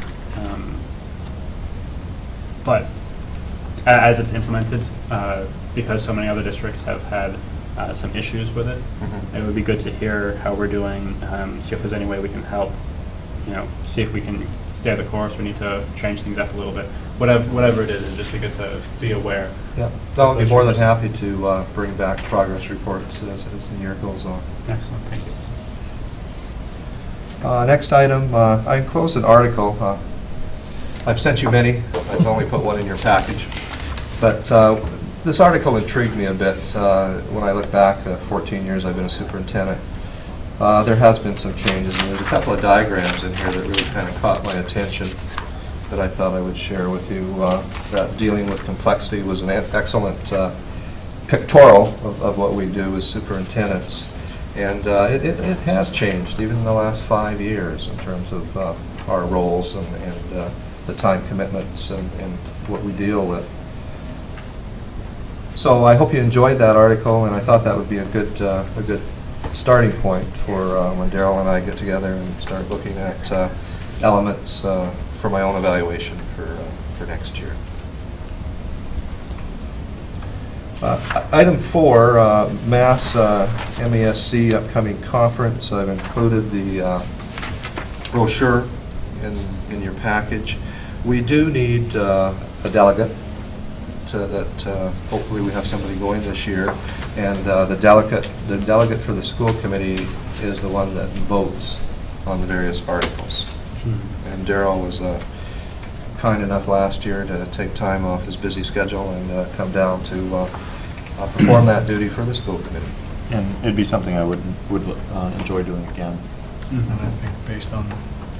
But as it's implemented, because so many other districts have had some issues with it, it would be good to hear how we're doing, see if there's any way we can help, see if we can stay the course, we need to change things up a little bit. Whatever it is, it'd just be good to be aware. Yeah, no, I'd be more than happy to bring back progress reports as the year goes on. Excellent, thank you. Next item, I enclosed an article. I've sent you many. I've only put one in your package. But this article intrigued me a bit when I look back to 14 years I've been a superintendent. There has been some changes, and there's a couple of diagrams in here that really kind of caught my attention that I thought I would share with you. That dealing with complexity was an excellent pictorial of what we do as superintendents. And it has changed even in the last 5 years in terms of our roles and the time commitments and what we deal with. So I hope you enjoyed that article, and I thought that would be a good starting point for when Daryl and I get together and start looking at elements for my own evaluation for next year. Item 4, Mass MESC upcoming conference. I've included the brochure in your package. We do need a delegate that hopefully we have somebody going this year, and the delegate for the school committee is the one that votes on the various articles. And Daryl was kind enough last year to take time off his busy schedule and come down to perform that duty for the school committee. And it'd be something I would enjoy doing again. And I think based on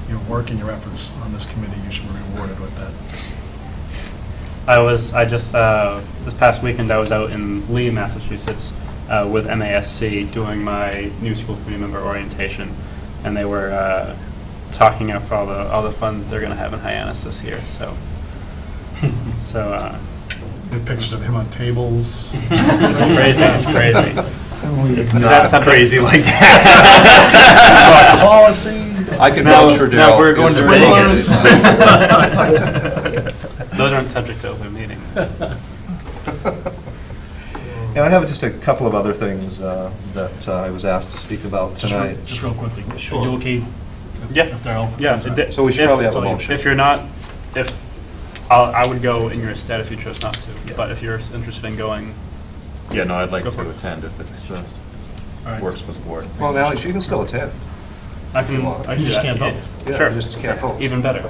your work and your efforts on this committee, you should be rewarded with that. This past weekend, I was out in Lee, Massachusetts, with MASC doing my new school committee member orientation, and they were talking up all the fun they're going to have in Hyannis this year. So Good pictures of him on tables. crazy, it's crazy. It's not crazy like Talk policy. I can vouch for Daryl. Now we're going to because Vegas. Those aren't subject to open meeting. And I have just a couple of other things that I was asked to speak about tonight. Just real quickly. Sure. Are you okay? Yeah. If Daryl? Yeah. So we should probably have a motion. If you're not, I would go in your stead if you chose not to. But if you're interested in going, Yeah, no, I'd like Go for to it. attend if it All right. works with the board. Well, now you can still attend. I can You do just that. can't vote. Yeah, Sure. you just can't vote. Even better.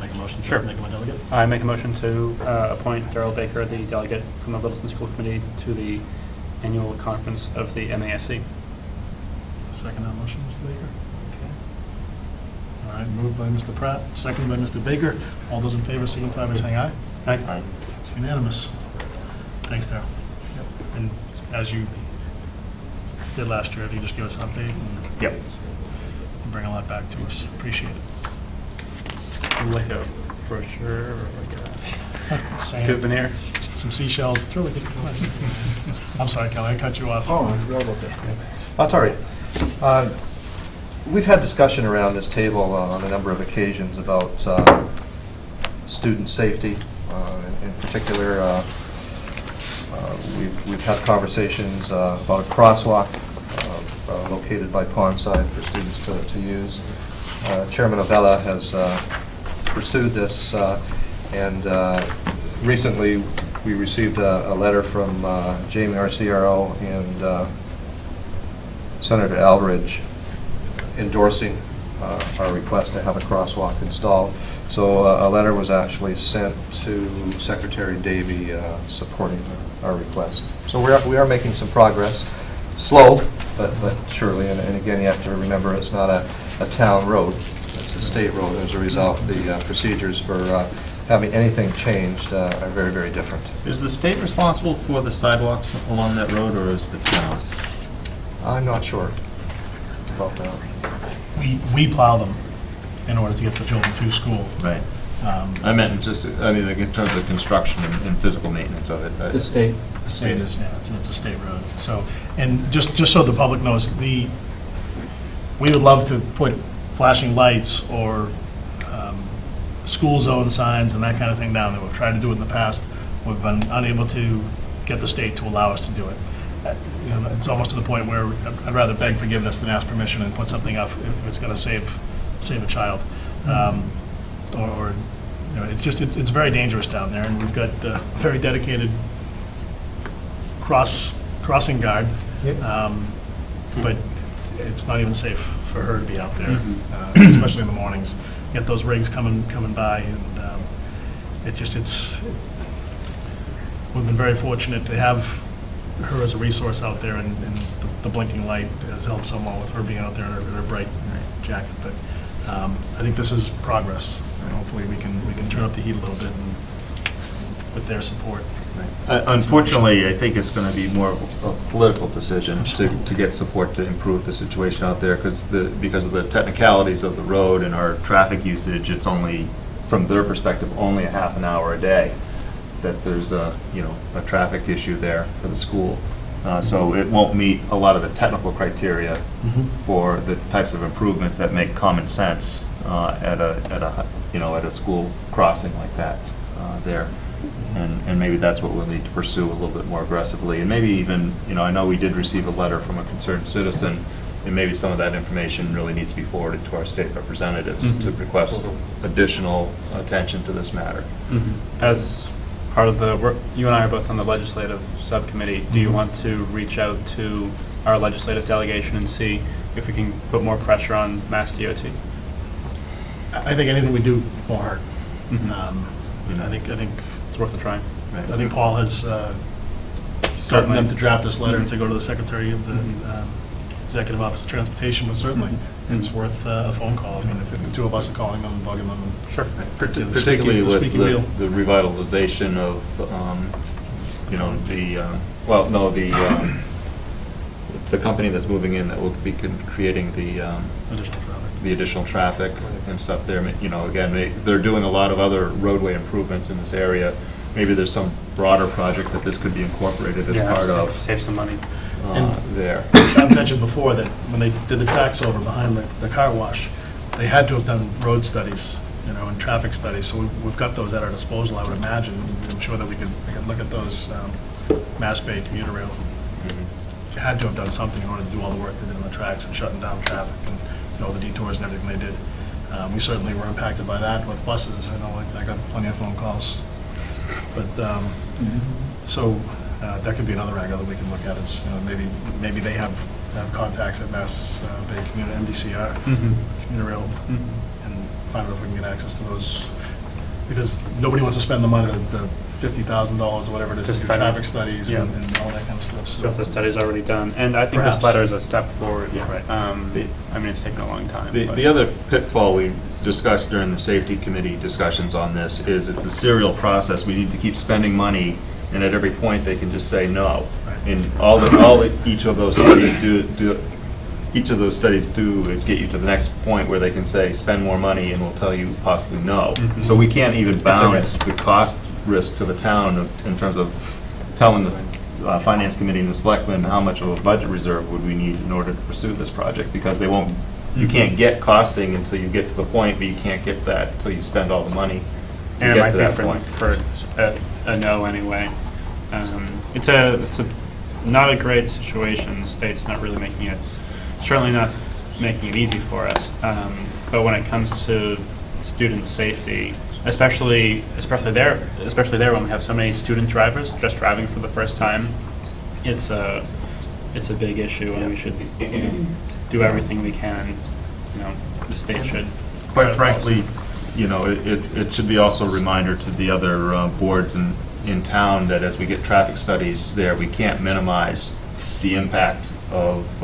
Make a motion. Sure. Make him a delegate. I make a motion to appoint Daryl Baker, the delegate from the Littleton School Committee, to the annual conference of the MASC. Second that motion, Mr. Baker. All right, moved by Mr. Pratt, seconded by Mr. Baker. All those in favor signify by saying aye. Aye. It's unanimous. Thanks, Daryl. And as you did last year, if you just give us an update and Yep. bring a lot back to us. Appreciate it. Like a brochure or like a Sand, souvenir. some seashells. It's really good. It's nice. I'm sorry, Kelly, I cut you off. That's all right. We've had discussion around this table on a number of occasions about student safety. In particular, we've had conversations about a crosswalk located by Pondside for students to use. Chairman Ovella has pursued this, and recently we received a letter from Jamie, our CRO, and Senator Aldridge endorsing our request to have a crosswalk installed. So a letter was actually sent to Secretary Davey supporting our request. So we are making some progress, slow, but surely. And again, you have to remember it's not a town road; it's a state road. As a result, the procedures for having anything changed are very, very different. Is the state responsible for the sidewalks along that road, or is the town? I'm not sure about that. We plow them in order to get the children to school. Right. I meant just, like in terms of construction and physical maintenance of it. The state. The state is, yeah, it's a state road. So, and just so the public knows, we would love to put flashing lights or school zone signs and that kind of thing down there. We've tried to do it in the past. We've been unable to get the state to allow us to do it. You know, it's almost to the point where I'd rather beg forgiveness than ask permission and put something up if it's going to save a child. Or you know, it's very dangerous down there, and we've got a very dedicated crossing guard. But it's not even safe for her to be out there, especially in the mornings. Get those rigs coming by, and we've been very fortunate to have her as a resource out there, and the blinking light has helped somewhat with her being out there in her bright jacket. But I think this is progress, and hopefully we can turn up the heat a little bit with their support. Unfortunately, I think it's going to be more of a political decision to get support to improve the situation out there, because of the technicalities of the road and our traffic usage. It's only, from their perspective, only a half an hour a day that there's a traffic issue there for the school. So it won't meet a lot of the technical criteria for the types of improvements that make common sense at a school crossing like that there. And maybe that's what we'll need to pursue a little bit more aggressively. And maybe even, I know we did receive a letter from a concerned citizen, and maybe some of that information really needs to be forwarded to our state representatives to request additional attention to this matter. As part of the work, you and I are both on the legislative subcommittee. Do you want to reach out to our legislative delegation and see if we can put more pressure on Mass DOT? I think anything we do will hurt. I think It's worth a try. I think Paul has gotten them to draft this letter and to go to the Secretary of the Executive Office of Transportation, but certainly it's worth a phone call. I mean, if the two of us are calling them and bugging them. Sure. Particularly with the revitalization of, the company that's moving in that will be creating the additional traffic and stuff there. Again, they're doing a lot of other roadway improvements in this area. Maybe there's some broader project that this could be incorporated as part of. Save some money. There. I've mentioned before that when they did the tracks over behind the car wash, they had to have done road studies, and traffic studies. So we've got those at our disposal, I would imagine. I'm sure that we can look at those Mass Bay commuter rail. You had to have done something in order to do all the work they did on the tracks and shutting down traffic and the detours and everything they did. We certainly were impacted by that with buses. I know I got plenty of phone calls. But so that could be another angle that we can look at is maybe they have contacts at Mass Bay Commuter MDCR commuter rail and find out if we can get access to those, because nobody wants to spend the money, the $50,000 or whatever it is, to do traffic studies and all that kind of stuff. So if the study's already done, and I think this letter is a step forward. It's taken a long time. The other pitfall we discussed during the safety committee discussions on this is it's a serial process. We need to keep spending money, and at every point they can just say no. And each of those studies do is get you to the next point where they can say spend more money, and we'll tell you possibly no. So we can't even bound the cost risk to the town in terms of telling the finance committee and the selectmen how much of a budget reserve would we need in order to pursue this project, because they won't. You can't get costing until you get to the point, but you can't get that until you spend all the money to get to that point. For a no anyway. It's not a great situation. The state's not really making it, certainly not making it easy for us. But when it comes to student safety, especially there when we have so many student drivers just driving for the first time, it's a big issue, and we should do everything we can. The state should. Quite frankly, it should be also a reminder to the other boards in town that as we get traffic studies there, we can't minimize the impact of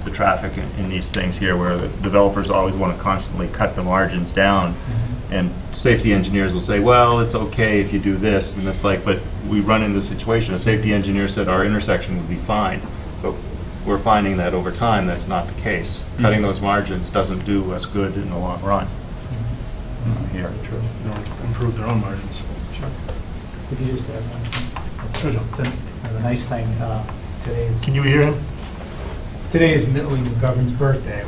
the traffic in these things here, where the developers always want to constantly cut the margins down. And safety engineers will say, well, it's okay if you do this, and it's like, but we run into this situation. A safety engineer said our intersection would be fine, but we're finding that over time that's not the case. Cutting those margins doesn't do us good in the long run. Here. Improve their own margins. Sure. Could you just add one? Sure, John. It's a nice thing. Today's Can you hear him? Today is Millie McGovern's birthday.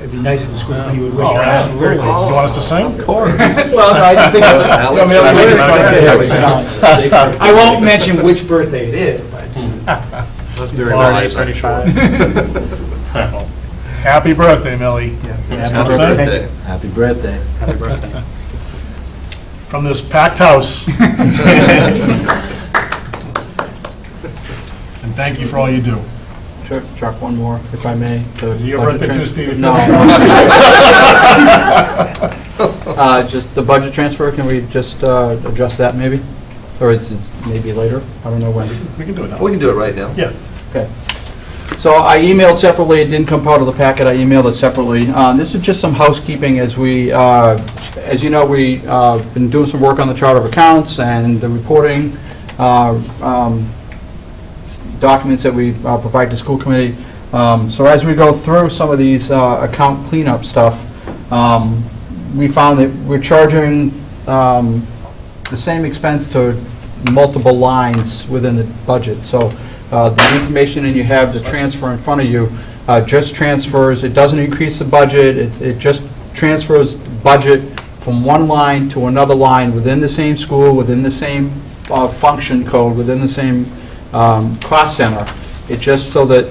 It'd be nice if the school committee would wish Oh, her happy absolutely. birthday. You want us to sing? Of course. Well, no, I just think, Alex. I won't mention which birthday it is, but. Very wise, I'm sure. Happy birthday, Millie. Happy birthday. Happy birthday. Happy birthday. From this packed house. And thank you for all you do. Chuck, one more, if I may. Is it your birthday too, Steve? No. Just the budget transfer, can we just address that maybe? Or is it maybe later? I don't know when. We can do it now. We can do it right now. Yeah. Okay. So I emailed separately, it didn't come part of the packet, I emailed it separately. This is just some housekeeping as we, as you know, we been doing some work on the chart of accounts and the reporting documents that we provide to school committee. So as we go through some of these account cleanup stuff, we found that we're charging the same expense to multiple lines within the budget. So the information, and you have the transfer in front of you, just transfers, it doesn't increase the budget, it just transfers budget from one line to another line within the same school, within the same function code, within the same cost center. It just so that,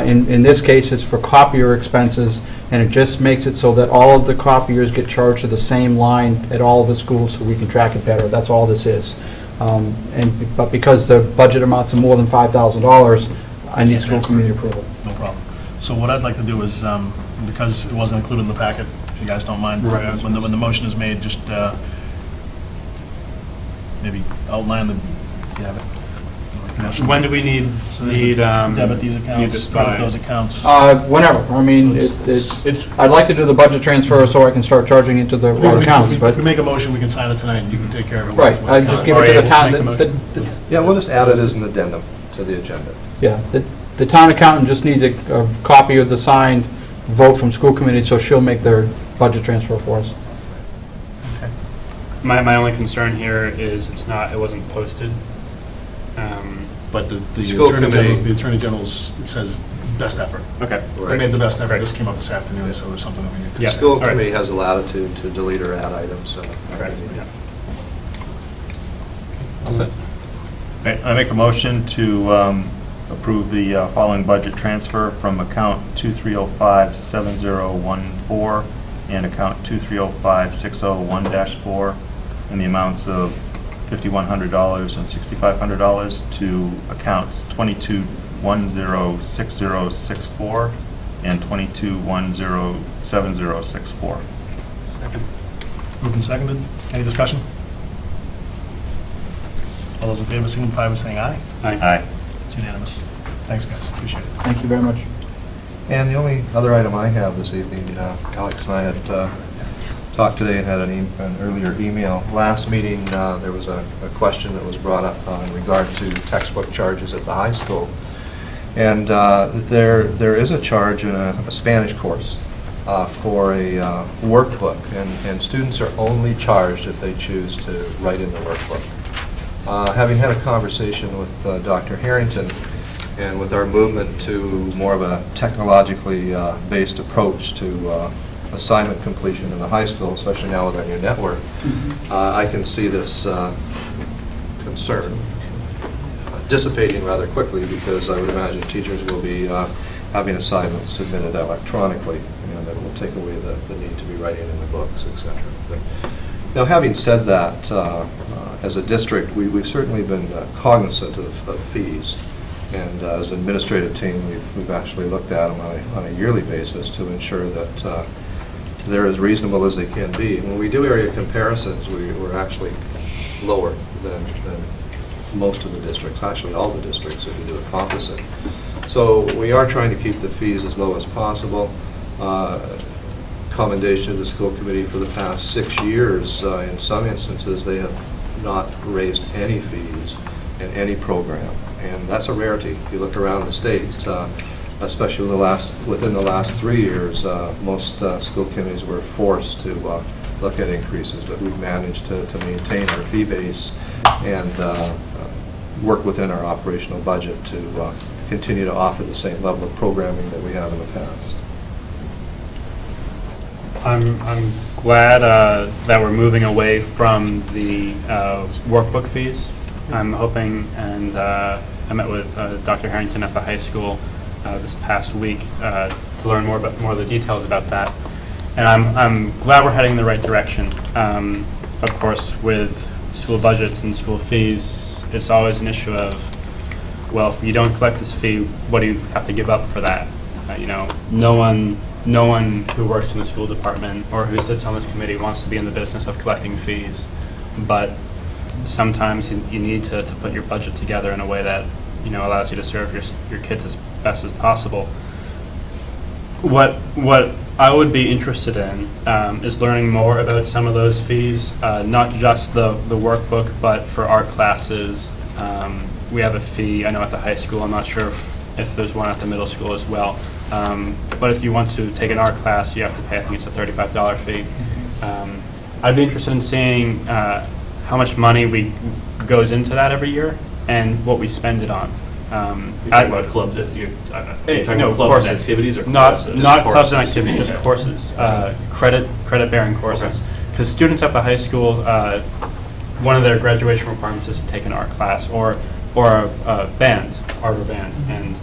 in this case, it's for copier expenses, and it just makes it so that all of the copiers get charged to the same line at all of the schools so we can track it better. That's all this is. But because the budget amounts to more than $5,000, I need school committee approval. No problem. So what I'd like to do is, because it wasn't included in the packet, if you guys don't mind, when the motion is made, just maybe outline the, you have it? When do we need, So debit these accounts, credit those accounts. Whenever. I mean, I'd like to do the budget transfer so I can start charging into the right accounts, If but, we make a motion, we can sign it tonight, and you can take care of it. right, I just give it to the town. Yeah, we'll just add it as an addendum to the agenda. Yeah, the town accountant just needs a copy of the signed vote from school committee, so she'll make their budget transfer for us. My only concern here is it wasn't posted. But the School committee- Attorney General's, it says best effort. Okay. They made the best effort, Right. this came up this afternoon, so there's something that we need to. The Yeah. school all right. committee has the latitude to delete or add items. Correct, yeah. I make a motion to approve the following budget transfer from account 2305-7014 and account 2305-601-4 in the amounts of $5,100 and $6,500 to accounts 22106064 and 22107064. Moved and seconded, any discussion? All those in favor signify by saying aye. Aye. It's unanimous. Thanks, guys, appreciate it. Thank you very much. And the only other item I have this evening, Alex and I had talked today and had an earlier email. Last meeting, there was a question that was brought up in regard to textbook charges at the high school. And there is a charge in a Spanish course for a workbook, and students are only charged if they choose to write in the workbook. Having had a conversation with Dr. Harrington, and with our movement to more of a technologically based approach to assignment completion in the high school, especially now with our new network, I can see this concern dissipating rather quickly, because I would imagine teachers will be having assignments submitted electronically, and that will take away the need to be writing in the books, etc. Now, having said that, as a district, we've certainly been cognizant of fees. And as an administrative team, we've actually looked at them on a yearly basis to ensure that they're as reasonable as they can be. When we do area comparisons, we're actually lower than most of the districts, actually all the districts, if you do a composite. So we are trying to keep the fees as low as possible. Commendation to the school committee for the past 6 years. In some instances, they have not raised any fees in any program. And that's a rarity. If you look around the state, especially within the last 3 years, most school committees were forced to look at increases, but we've managed to maintain our fee base and work within our operational budget to continue to offer the same level of programming that we have in the past. I'm glad that we're moving away from the workbook fees. I'm hoping, and I met with Dr. Harrington at the high school this past week to learn more of the details about that. And I'm glad we're heading in the right direction. Of course, with school budgets and school fees, it's always an issue of, well, if you don't collect this fee, what do you have to give up for that? You know, no one who works in the school department or who sits on this committee wants to be in the business of collecting fees. But sometimes you need to put your budget together in a way that, you know, allows you to serve your kids as best as possible. What I would be interested in is learning more about some of those fees, not just the workbook, but for art classes. We have a fee, I know, at the high school. I'm not sure if there's one at the middle school as well. But if you want to take an art class, you have to pay, I think it's a $35 fee. I'd be interested in seeing how much money goes into that every year and what we spend it on. You're talking about clubs, you're talking No, about clubs courses. and activities or Not courses? clubs and activities, just courses, credit-bearing courses. Because students at the high school, one of their graduation requirements is to take an art class or a band, art or band. And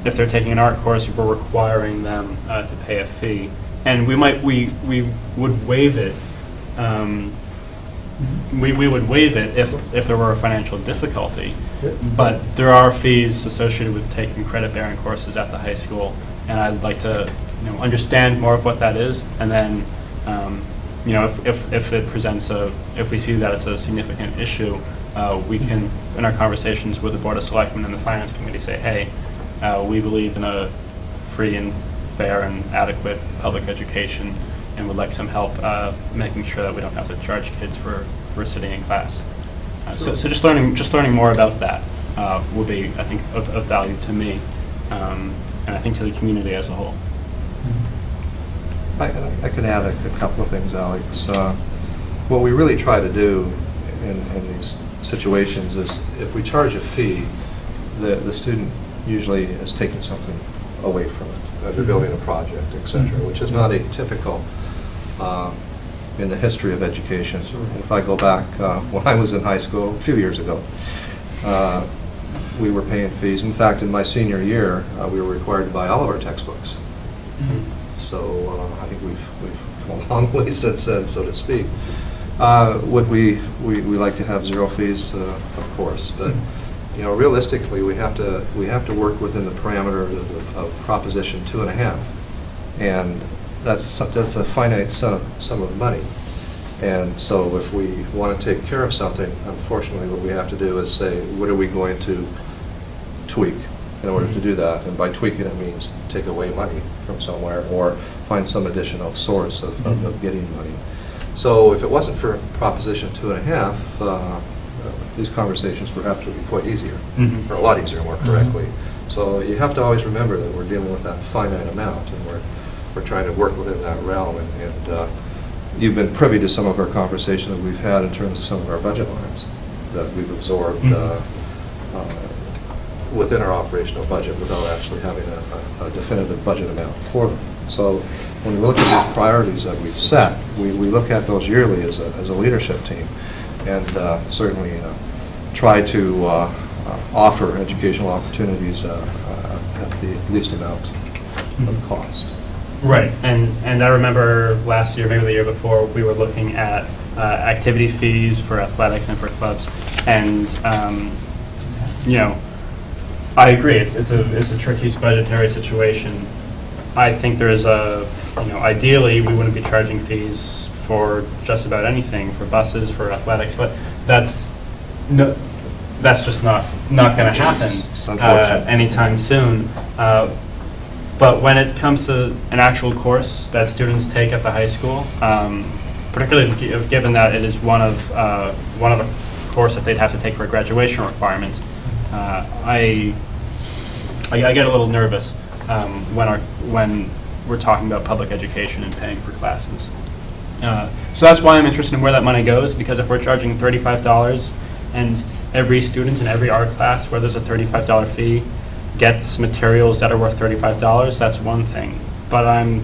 if they're taking an art course, we're requiring them to pay a fee. And we would waive it. We would waive it if there were a financial difficulty. But there are fees associated with taking credit-bearing courses at the high school, and I'd like to, you know, understand more of what that is, and then, you know, if it presents if we see that it's a significant issue, we can, in our conversations with the Board of Selectmen and the Finance Committee, say, hey, we believe in a free and fair and adequate public education, and would like some help making sure that we don't have to charge kids for sitting in class. So just learning more about that will be, I think, of value to me, and I think to the community as a whole. I can add a couple of things, Alex. What we really try to do in these situations is, if we charge a fee, the student usually is taking something away from it. They're building a project, etc., which is not atypical in the history of education. So if I go back, when I was in high school, a few years ago, we were paying fees. In fact, in my senior year, we were required to buy all of our textbooks. So I think we've come a long way since then, so to speak. Would we like to have zero fees? Of course, but you know, realistically, we have to work within the parameters of Proposition 2.5, and that's a finite sum of money. And so if we want to take care of something, unfortunately, what we have to do is say, what are we going to tweak in order to do that? And by tweaking, it means take away money from somewhere or find some additional source of getting money. So if it wasn't for Proposition 2.5, these conversations perhaps would be quite easier, or a lot easier, more correctly. So you have to always remember that we're dealing with that finite amount, and we're trying to work within that realm. And you've been privy to some of our conversation that we've had in terms of some of our budget lines that we've absorbed within our operational budget without actually having a definitive budget amount for them. So when we look at these priorities that we've set, we look at those yearly as a leadership team, and certainly try to offer educational opportunities at the least amount of cost. Right, and I remember last year, maybe the year before, we were looking at activity fees for athletics and for clubs, and you know, I agree, it's a tricky budgetary situation. I think there is ideally we wouldn't be charging fees for just about anything, for buses, for athletics, but that's just not going to happen anytime soon. But when it comes to an actual course that students take at the high school, particularly given that it is one of the course that they'd have to take for a graduation requirement, I get a little nervous when we're talking about public education and paying for classes. So that's why I'm interested in where that money goes, because if we're charging $35 and every student in every art class where there's a $35 fee gets materials that are worth $35, that's one thing. But I'm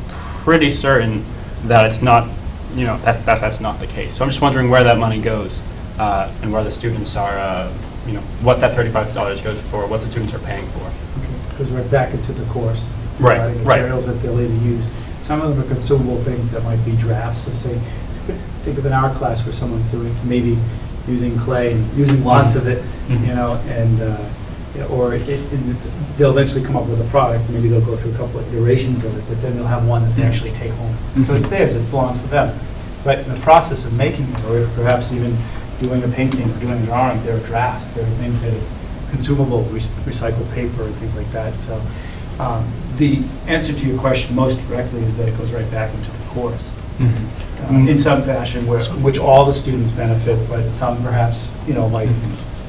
pretty certain that it's not, that's not the case. So I'm just wondering where that money goes, and where the students are, what that $35 goes for, what the students are paying for. Goes right back into the course. Right, providing right. Materials that they'll later use. Some of them are consumable things that might be drafts, so say, think of an art class where someone's doing, maybe using clay, and using lots of it, and, they'll eventually come up with a product, maybe they'll go through a couple of iterations of it, but then they'll have one that they actually take home. So it's theirs, it belongs to them. But in the process of making it, or perhaps even doing a painting or doing a drawing, there are drafts, there are things that are consumable, recycled paper and things like that. So the answer to your question most directly is that it goes right back into the course. In some fashion, which all the students benefit, but some perhaps, might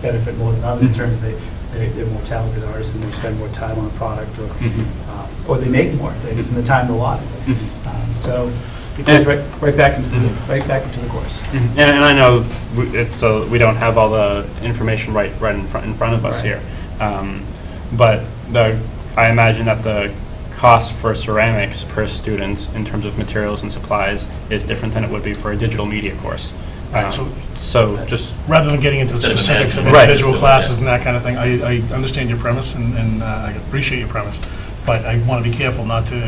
benefit more than others in terms of they're more talented artists and they spend more time on a product, or they make more things in the time allotted. So it goes right back into the course. And I know we don't have all the information right in front of us here, but I imagine that the cost for ceramics per student in terms of materials and supplies is different than it would be for a digital media course. Right, so just rather than getting into the specifics of Right. individual classes and that kind of thing, I understand your premise and I appreciate your premise, but I want to be careful not to,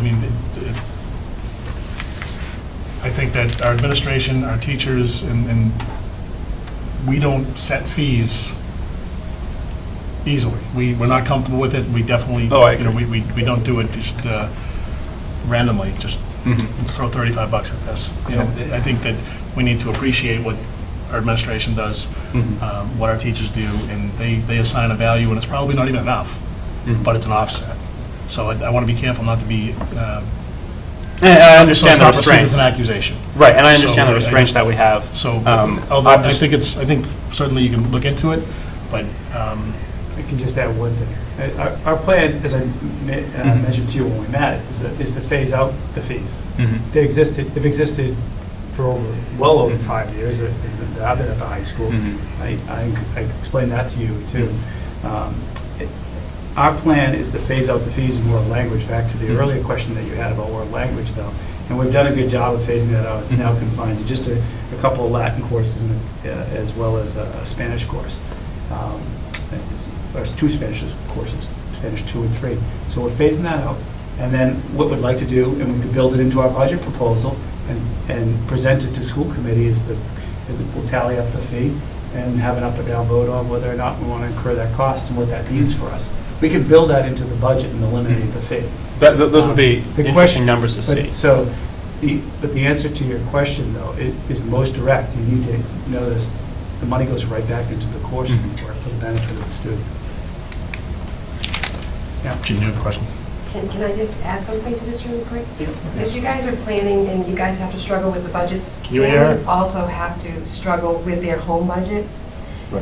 I think that our administration, our teachers, and we don't set fees easily. We're not comfortable with it. We definitely, I agree. we don't do it just randomly, just let's throw $35 at this. I think that we need to appreciate what our administration does, what our teachers do, and they assign a value, and it's probably not even enough, but it's an offset. So I want to be careful not to be, and I understand so the it's not perceived restraints. as an accusation. Right, and I understand So the restraints that we have. So, although I think certainly you can look into it, but I can just add one thing. Our plan, as I mentioned to you when we met, is to phase out the fees. They've existed for well over 5 years. I've been at the high school. I explained that to you too. Our plan is to phase out the fees in world language, back to the earlier question that you had about world language though. And we've done a good job of phasing that out. It's now confined to just a couple of Latin courses as well as a Spanish course. There's 2 Spanish courses, Spanish 2 and 3. So we're phasing that out. And then what we'd like to do, and we could build it into our budget proposal and present it to school committee, is we'll tally up the fee and have an up or down vote on whether or not we want to incur that cost and what that means for us. We can build that into the budget and eliminate the fee. Those would be The interesting question- numbers to see. But the answer to your question, though, is most direct. You need to know this. The money goes right back into the course for the benefit of the students. Gene, you have a question? Can I just add something to this really quick? As you guys are planning and you guys have to struggle with the budgets, You hear her? families also have to struggle with their home budgets.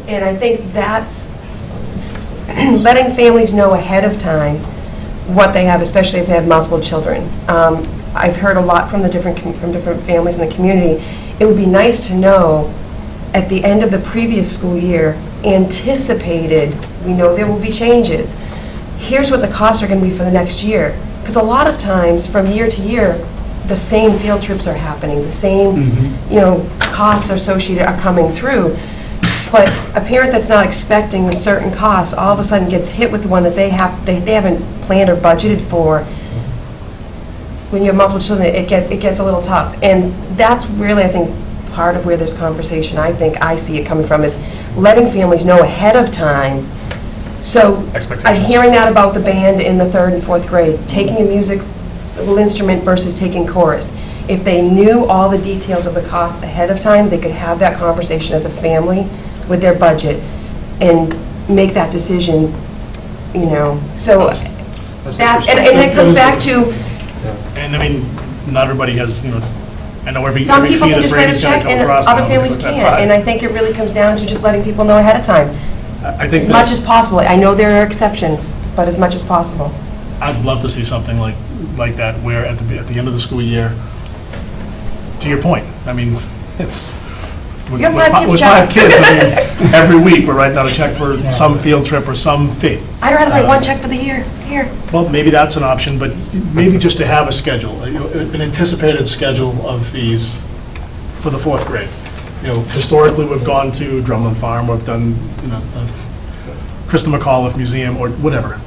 And I think that's letting families know ahead of time what they have, especially if they have multiple children. I've heard a lot from different families in the community. It would be nice to know at the end of the previous school year, anticipated, we know there will be changes. Here's what the costs are going to be for the next year. Because a lot of times, from year to year, the same field trips are happening, the same, costs associated are coming through. But a parent that's not expecting a certain cost all of a sudden gets hit with the one that they haven't planned or budgeted for. When you have multiple children, it gets a little tough. And that's really, I think, part of where this conversation, I see it coming from, is letting families know ahead of time. So I'm Expectations. hearing that about the band in the 3rd and 4th grade, taking a musical instrument versus taking chorus. If they knew all the details of the cost ahead of time, they could have that conversation as a family with their budget and make that decision, So that, and it comes back to, And not everybody has, I know every some fee people can that just write a Brady's gonna check come and across. other now, families things like can't. that, And I think it really comes down to just letting people know ahead of time, I think as much as possible. I know there are exceptions, but as much as possible. I'd love to see something like that, where at the end of the school year, to your point, it's with You have 5 kids, with John. 5 kids, I mean, every week, we're writing out a check for some field trip or some fee. I'd rather write one check for the year, here. Well, maybe that's an option, but maybe just to have a schedule, an anticipated schedule of fees for the 4th grade. You know, historically, we've gone to Drumlin Farm, we've done, you know, the Krista McAuliffe Museum, or whatever.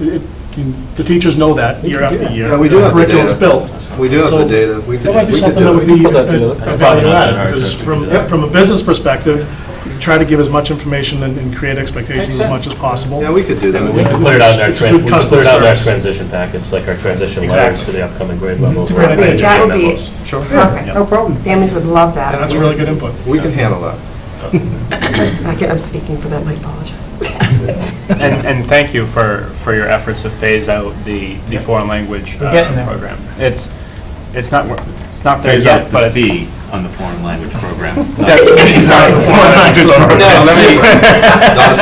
The teachers know that year after year. Yeah, we do have the Curriculum's data. built. We do have So the data. We That could might be we could something do that it. would be put that together. a It's value probably not in add, our because system to do that. from a business perspective, try to give as much information and create expectations as much as possible. Yeah, we could do that. We can put it on our, It's a good we can put customer it on our service. transition packets, like our transition letters Exactly. for the upcoming grade levels. It's a great idea. That would be Sure. perfect. No problem. Families would love Yeah, that. that's really good input. We can handle that. I'm speaking for them, I apologize. And thank you for your efforts to phase out the foreign language We're getting there. program. It's not there Phase yet, out but the it's. fee on the foreign language program. Sorry, No, let me. Not a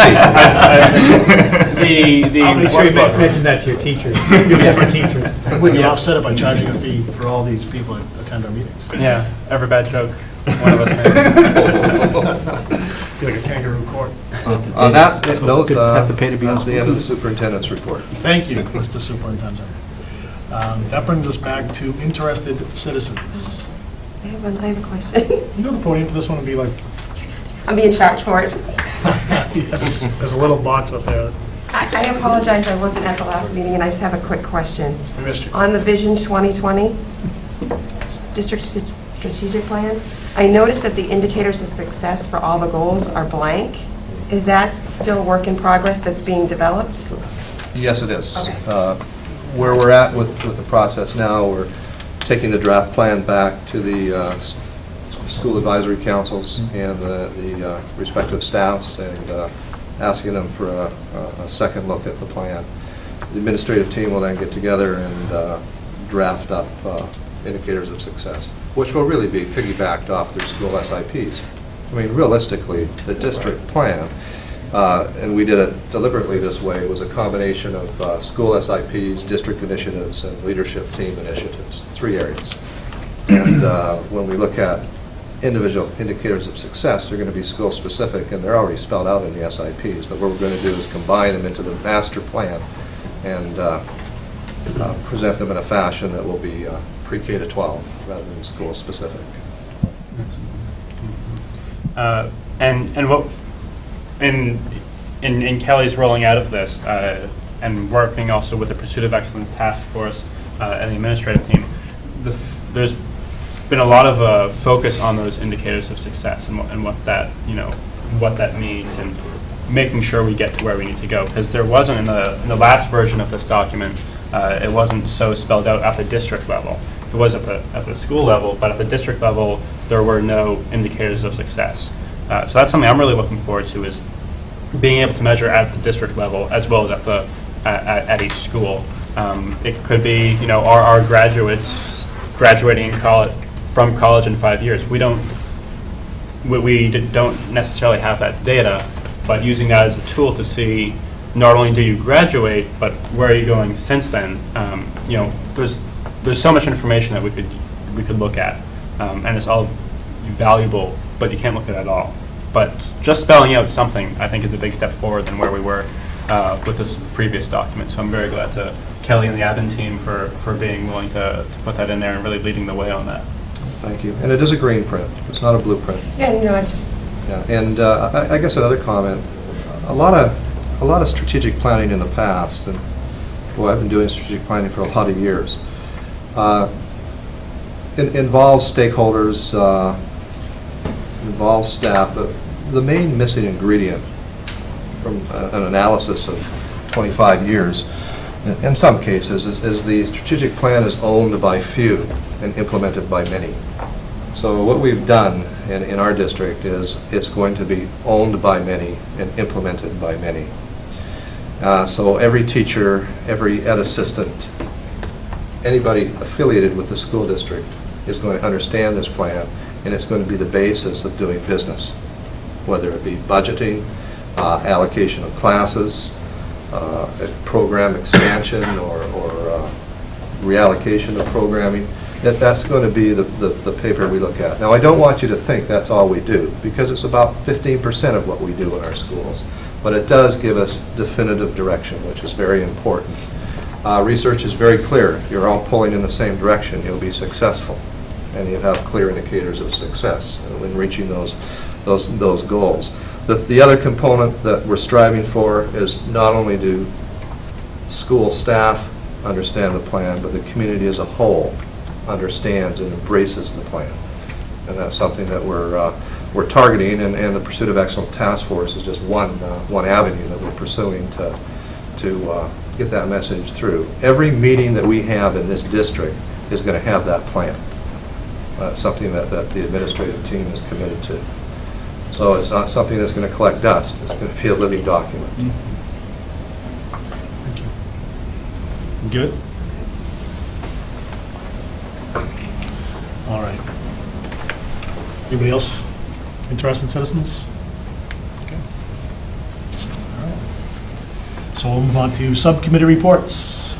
fee. I'll make sure you mention that to your teachers, your former teachers. We can offset it by charging a fee for all these people that attend our meetings. Yeah, every bad joke, one of us makes. It's like a kangaroo court. On that note, Have to pay to be on that's the end of the superintendent's report. Thank you, Mr. Superintendent. That brings us back to interested citizens. I have a question. You know the podium for this one would be like, I'm being charged for it. yes, there's a little box up there. I apologize, I wasn't at the last meeting, and I just have a quick question. We missed you. On the Vision 2020 District Strategic Plan, I noticed that the indicators of success for all the goals are blank. Is that still a work in progress that's being developed? Yes, it is. Okay. Where we're at with the process now, we're taking the draft plan back to the school advisory councils and the respective staffs and asking them for a second look at the plan. The administrative team will then get together and draft up indicators of success, which will really be piggybacked off their school SIPs. I mean, realistically, the district plan, and we did it deliberately this way, was a combination of school SIPs, district initiatives, and leadership team initiatives, 3 areas. And when we look at individual indicators of success, they're going to be school-specific, and they're already spelled out in the SIPs. But what we're going to do is combine them into the master plan and present them in a fashion that will be pre-K to 12 rather than school-specific. And what in Kelly's rolling out of this and working also with the Pursuit of Excellence Task Force and the administrative team, there's been a lot of focus on those indicators of success and what that what that means and making sure we get to where we need to go, because there wasn't in the last version of this document, it wasn't so spelled out at the district level. It was at the school level, but at the district level there were no indicators of success. So that's something I'm really looking forward to, is being able to measure at the district level as well as at each school. It could be our graduates graduating from college in 5 years. We don't necessarily have that data, but using that as a tool to see not only do you graduate, but where are you going since then. There's so much information that we could look at, and it's all valuable, but you can't look at it all. But just spelling out something, I think, is a big step forward than where we were with this previous document. So I'm very glad to Kelly and the admin team for being willing to put that in there and really leading the way on that. Thank you. And it is a green print. It's not a blueprint. Yeah, I just, Yeah. And I guess another comment, a lot of strategic planning in the past, and boy, I've been doing strategic planning for a lot of years, involves stakeholders, involves staff, but the main missing ingredient from an analysis of 25 years, in some cases, is the strategic plan is owned by few and implemented by many. So what we've done in our district is it's going to be owned by many and implemented by many. So every teacher, every ed assistant, anybody affiliated with the school district is going to understand this plan, and it's going to be the basis of doing business, whether it be budgeting, allocation of classes, program expansion or reallocation of programming. That's going to be the paper we look at. Now, I don't want you to think that's all we do, because it's about 15% of what we do in our schools. But it does give us definitive direction, which is very important. Research is very clear. If you're all pulling in the same direction, you'll be successful, and you have clear indicators of success in reaching those goals. The other component that we're striving for is not only do school staff understand the plan, but the community as a whole understands and embraces the plan. And that's something that we're targeting, and the Pursuit of Excellence Task Force is just one avenue that we're pursuing to get that message through. Every meeting that we have in this district is going to have that plan. Something that the administrative team is committed to. So it's not something that's going to collect dust. It's going to be a living document. Thank you. Good? All right. Anybody else? Interested citizens? Okay. All right. So we'll move on to subcommittee reports.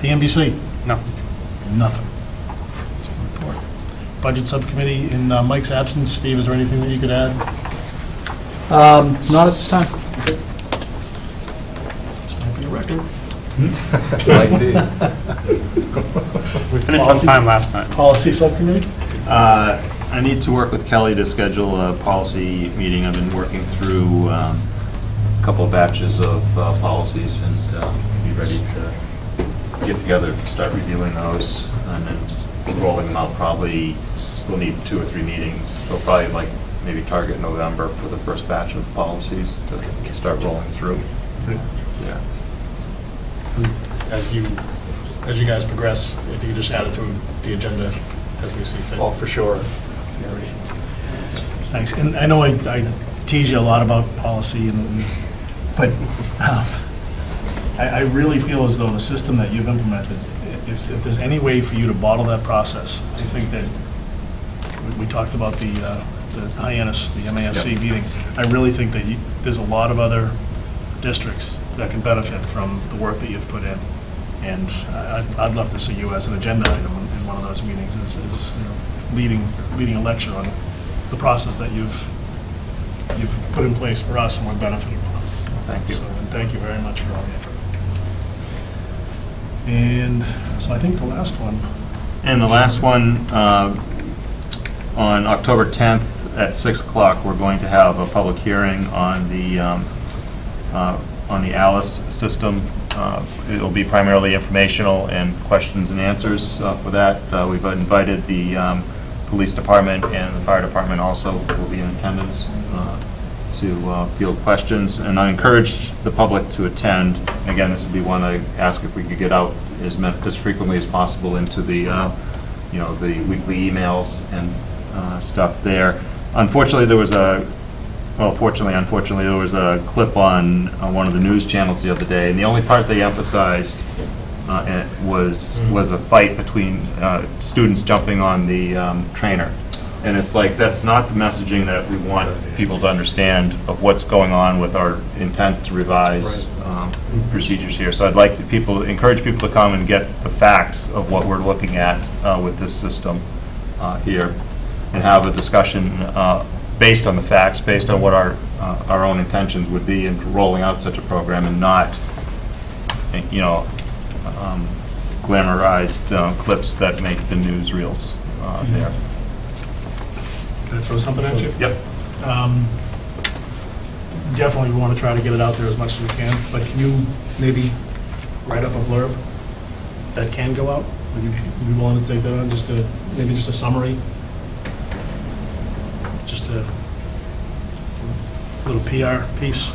PMBC? No. Nothing. Report. Budget subcommittee, in Mike's absence, Steve, is there anything that you could add? Not at this time. This might be a record. Like the- We finished on Policy? time last time. Policy subcommittee? I need to work with Kelly to schedule a policy meeting. I've been working through a couple of batches of policies, and be ready to get together to start reviewing those, and then rolling them out. Probably we'll need 2 or 3 meetings. We'll probably maybe target November for the first batch of policies to start rolling through. Yeah. As you guys progress, if you could just add it to the agenda as we see fit. Oh, for sure. Thanks. And I know I tease you a lot about policy, but I really feel as though the system that you've implemented, if there's any way for you to bottle that process, I think that we talked about the Hyannis, the MASC meeting. I really think that there's a lot of other districts that can benefit from the work that you've put in. And I'd love to see you as an agenda item in one of those meetings, as leading a lecture on the process that you've put in place for us and we're benefiting from. Thank you. And thank you very much for all the effort. And so I think the last one. And the last one, on October 10th at 6 o'clock, we're going to have a public hearing on the ALICE system. It'll be primarily informational and questions and answers for that. We've invited the police department, and the fire department also will be in attendance to field questions. And I encourage the public to attend. Again, this would be one I ask if we could get out as frequently as possible into the the weekly emails and stuff there. Unfortunately, there was fortunately, unfortunately, there was a clip on one of the news channels the other day, and the only part they emphasized was a fight between students jumping on the trainer. And it's like, that's not the messaging that we want people to understand of what's going on with our intent to revise procedures here. So I'd like to encourage people to come and get the facts of what we're looking at with this system here, and have a discussion based on the facts, based on what our own intentions would be in rolling out such a program, and not, glamorized clips that make the newsreels there. Can I throw something at you? Yep. Definitely we want to try to get it out there as much as we can, but can you maybe write up a blurb that can go out? Would you be willing to take that on, maybe just a summary? Just a little PR piece?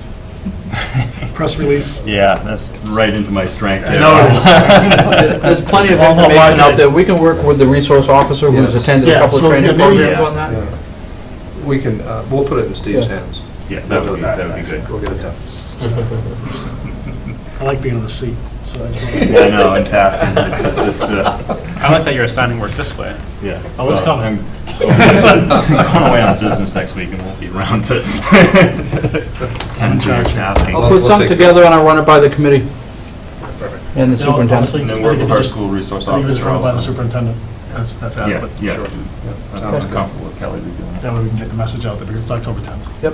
Press release? Yeah, that's right into my strength there. I know it is. There's plenty of It's all about information out marketing. there. We can work with the resource officer who's Yes. attended a Yeah, couple of so, training yeah, maybe- programs on that. Yeah. We can, we'll put it in Steve's hands. Yeah, that would be good. We'll get it done. I like being on the seat, so I just want to... Yeah, I know, and tasking. It's just that, I like that you're assigning work this way. yeah. Oh, it's coming. I'm going away on business next week and won't be around to tend to your tasking. I'll put We'll something take- together and I'll run it by the committee. Perfect. And the You know, superintendent. honestly, And then I work think with if our you school resource just- I think if it's officer run by the also. superintendent, that's Yeah, adequate. yeah. Sure. I'm comfortable with Kelly reviewing it. That way we can get the message out there, because it's October 10th, Yep,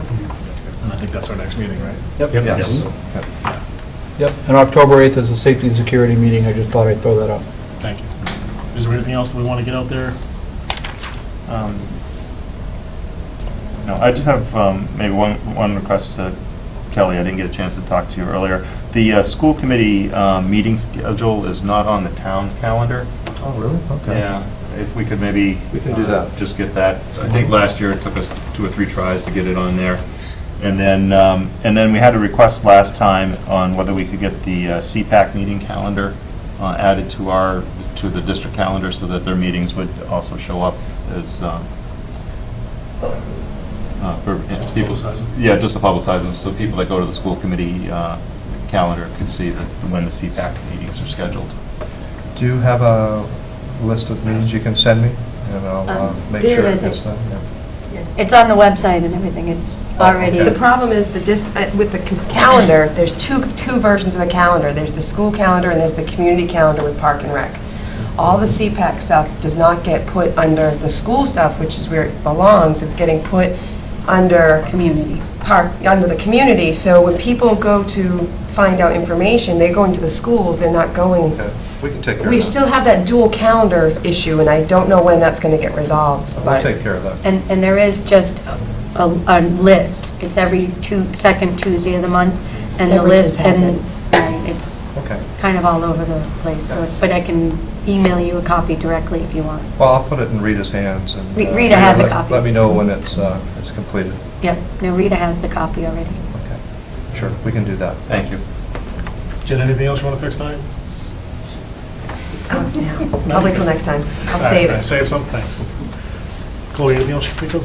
and I think that's our next meeting, right? yep. Yes. Yep, and October 8th is a safety and security meeting, I just thought I'd throw that out. Thank you. Is there anything else that we want to get out there? No, I just have maybe one request to Kelly. I didn't get a chance to talk to you earlier. The school committee meeting schedule is not on the town's calendar. Oh, really? Okay. Yeah, if we could maybe. We can do that. Just get that. I think last year it took us 2 or 3 tries to get it on there. And then we had a request last time on whether we could get the CPAC meeting calendar added to the district calendar so that their meetings would also show up as, for people. Publicize them. Yeah, just to publicize them, so people that go to the school committee calendar could see when the CPAC meetings are scheduled. Do you have a list of meetings you can send me? And I'll make there sure it it gets is. done. Yeah. It's on the website and everything, it's already. okay. The problem is with the calendar, there's two versions of the calendar. There's the school calendar and there's the community calendar with Park and Rec. All the CPAC stuff does not get put under the school stuff, which is where it belongs. It's getting put under Community. under the community. So when people go to find out information, they're going to the schools, they're not going. Okay. We can take care of that. We still have that dual calendar issue, and I don't know when that's going to get resolved. We'll but- take care of that. And there is just a list. It's every second Tuesday of the month. And the Edwardson's list, has and it. right, it's Okay. kind of all over the place. So, but I can email you a copy directly if you want. Well, I'll put it in Rita's hands. And Rita has a copy. Let me know when it's completed. Yep, no, Rita has the copy already. Okay. Sure, we can do that. Thank you. Jen, anything else you want to fix tonight? No, I'll wait till next time. I'll save it. Save some, thanks. Chloe, anything else you think of?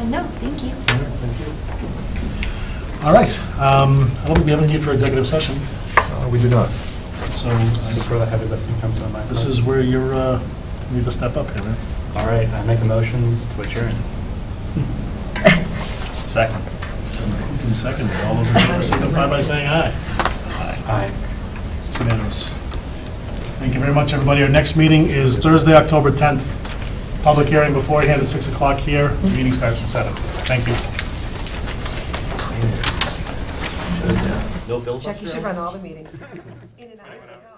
No, thank you. All right, thank you. All right, I don't think we have any need for executive session, We do not. so Just where the heavy lifting comes on my this part. is where you're, need to step up here, man. All right, I make a motion to adjourn. Second. In second, all those in favor signify by saying aye. Aye. It's unanimous. Thank you very much, everybody. Our next meeting is Thursday, October 10th. Public hearing beforehand at 6 o'clock here. The meeting starts at 7. Thank you. Chuck, you should run all the meetings. In and out, let's go.